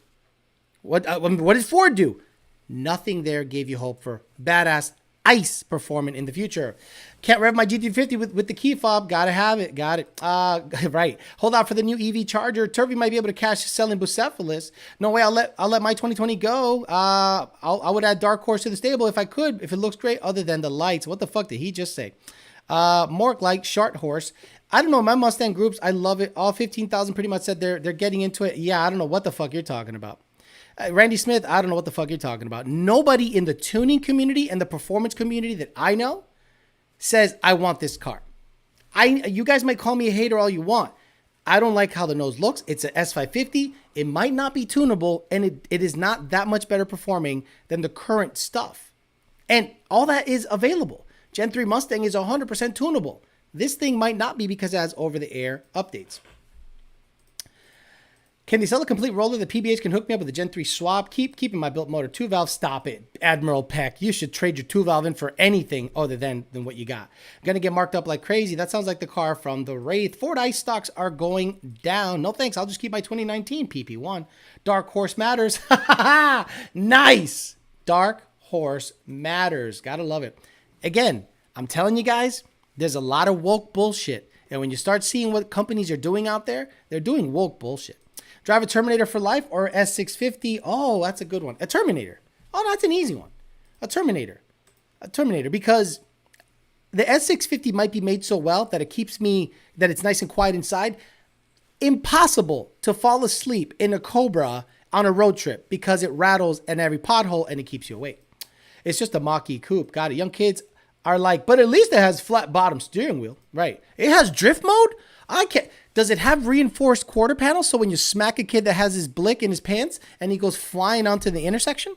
S3: What did Ford do? Nothing there gave you hope for badass ICE performance in the future. Can't rev my GT50 with the key fob. Gotta have it. Got it. Right. Hold out for the new EV charger. Turvey might be able to cash selling Bucephalus. No way. I'll let my 2020 go. I would add Dark Horse to the stable if I could, if it looks great, other than the lights. What the fuck did he just say? Mork like Short Horse. I don't know. My Mustang groups, I love it. All 15,000 pretty much said they're getting into it. Yeah, I don't know what the fuck you're talking about. Randy Smith, I don't know what the fuck you're talking about. Nobody in the tuning community and the performance community that I know says, I want this car. You guys might call me a hater all you want. I don't like how the nose looks. It's an S550. It might not be tunable, and it is not that much better performing than the current stuff. And all that is available. Gen 3 Mustang is 100% tunable. This thing might not be because it has over-the-air updates. Can they sell a complete roller? The PBH can hook me up with a Gen 3 swap. Keeping my built motor 2-valve. Stop it, Admiral Peck. You should trade your 2-valve in for anything other than what you got. Gonna get marked up like crazy. That sounds like the car from the Wraith. Ford ICE stocks are going down. No thanks. I'll just keep my 2019 PP1. Dark Horse matters. Nice. Dark Horse matters. Gotta love it. Again, I'm telling you guys, there's a lot of woke bullshit. And when you start seeing what companies are doing out there, they're doing woke bullshit. Drive a Terminator for life or S650? Oh, that's a good one. A Terminator. Oh, that's an easy one. A Terminator. A Terminator, because the S650 might be made so well that it keeps me, that it's nice and quiet inside. Impossible to fall asleep in a Cobra on a road trip because it rattles in every pothole and it keeps you awake. It's just a Mach-E coupe. Got it. Young kids are like, but at least it has flat bottom steering wheel. Right. It has drift mode? I can't. Does it have reinforced quarter panels so when you smack a kid that has his blick in his pants and he goes flying onto the intersection?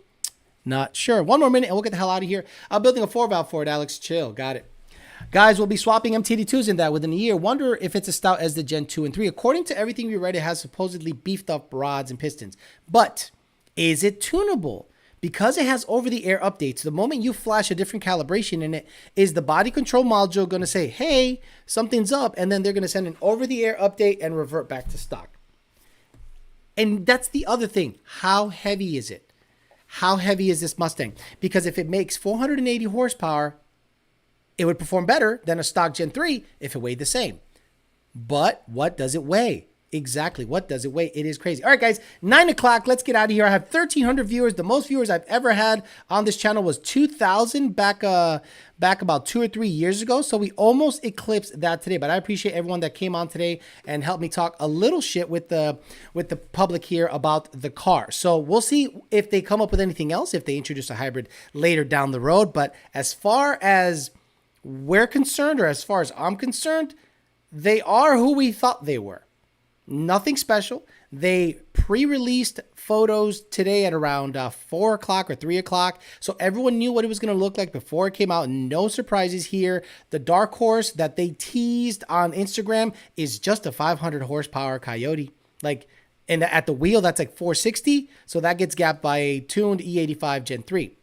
S3: Not sure. One more minute and we'll get the hell out of here. I'm building a 4-valve for it, Alex. Chill. Got it. Guys, we'll be swapping MTD2s in that within a year. Wonder if it's as stout as the Gen 2 and 3. According to everything we read, it has supposedly beefed up rods and pistons. But is it tunable? Because it has over-the-air updates, the moment you flash a different calibration in it, is the body control module going to say, hey, something's up, and then they're going to send an over-the-air update and revert back to stock. And that's the other thing. How heavy is it? How heavy is this Mustang? Because if it makes 480 horsepower, it would perform better than a stock Gen 3 if it weighed the same. But what does it weigh? Exactly. What does it weigh? It is crazy. All right, guys, 9 o'clock. Let's get out of here. I have 1,300 viewers. The most viewers I've ever had on this channel was 2,000 back about 2 or 3 years ago. So we almost eclipsed that today. But I appreciate everyone that came on today and helped me talk a little shit with the public here about the car. So we'll see if they come up with anything else, if they introduce a hybrid later down the road. But as far as we're concerned, or as far as I'm concerned, they are who we thought they were. Nothing special. They pre-released photos today at around 4 o'clock or 3 o'clock. So everyone knew what it was going to look like before it came out. No surprises here. The dark horse that they teased on Instagram is just a 500 horsepower Coyote. Like, and at the wheel, that's like 460. So that gets gapped by a tuned E85 Gen 3.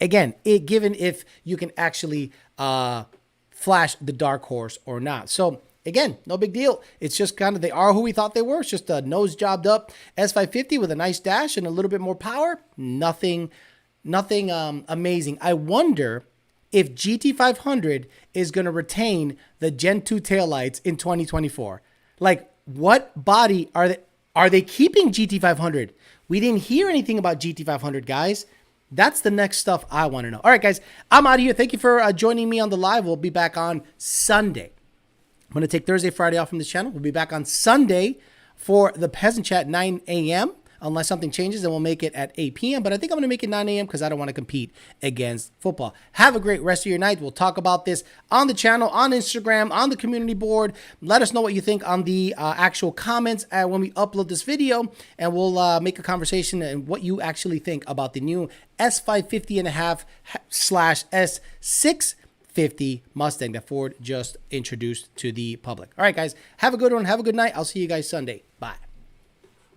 S3: Again, given if you can actually flash the dark horse or not. So again, no big deal. It's just kind of, they are who we thought they were. It's just a nose jobbed up S550 with a nice dash and a little bit more power. Nothing amazing. I wonder if GT500 is going to retain the Gen 2 taillights in 2024. Like, what body are they keeping GT500? We didn't hear anything about GT500, guys. That's the next stuff I want to know. All right, guys, I'm out of here. Thank you for joining me on the live. We'll be back on Sunday. I'm going to take Thursday, Friday off from this channel. We'll be back on Sunday for the Peasant Chat 9 a.m. Unless something changes, then we'll make it at 8 p.m. But I think I'm going to make it 9 a.m. because I don't want to compete against football. Have a great rest of your night. We'll talk about this on the channel, on Instagram, on the community board. Let us know what you think on the actual comments when we upload this video. And we'll make a conversation and what you actually think about the new S550.5 / S650 Mustang that Ford just introduced to the public. All right, guys, have a good one. Have a good night. I'll see you guys Sunday.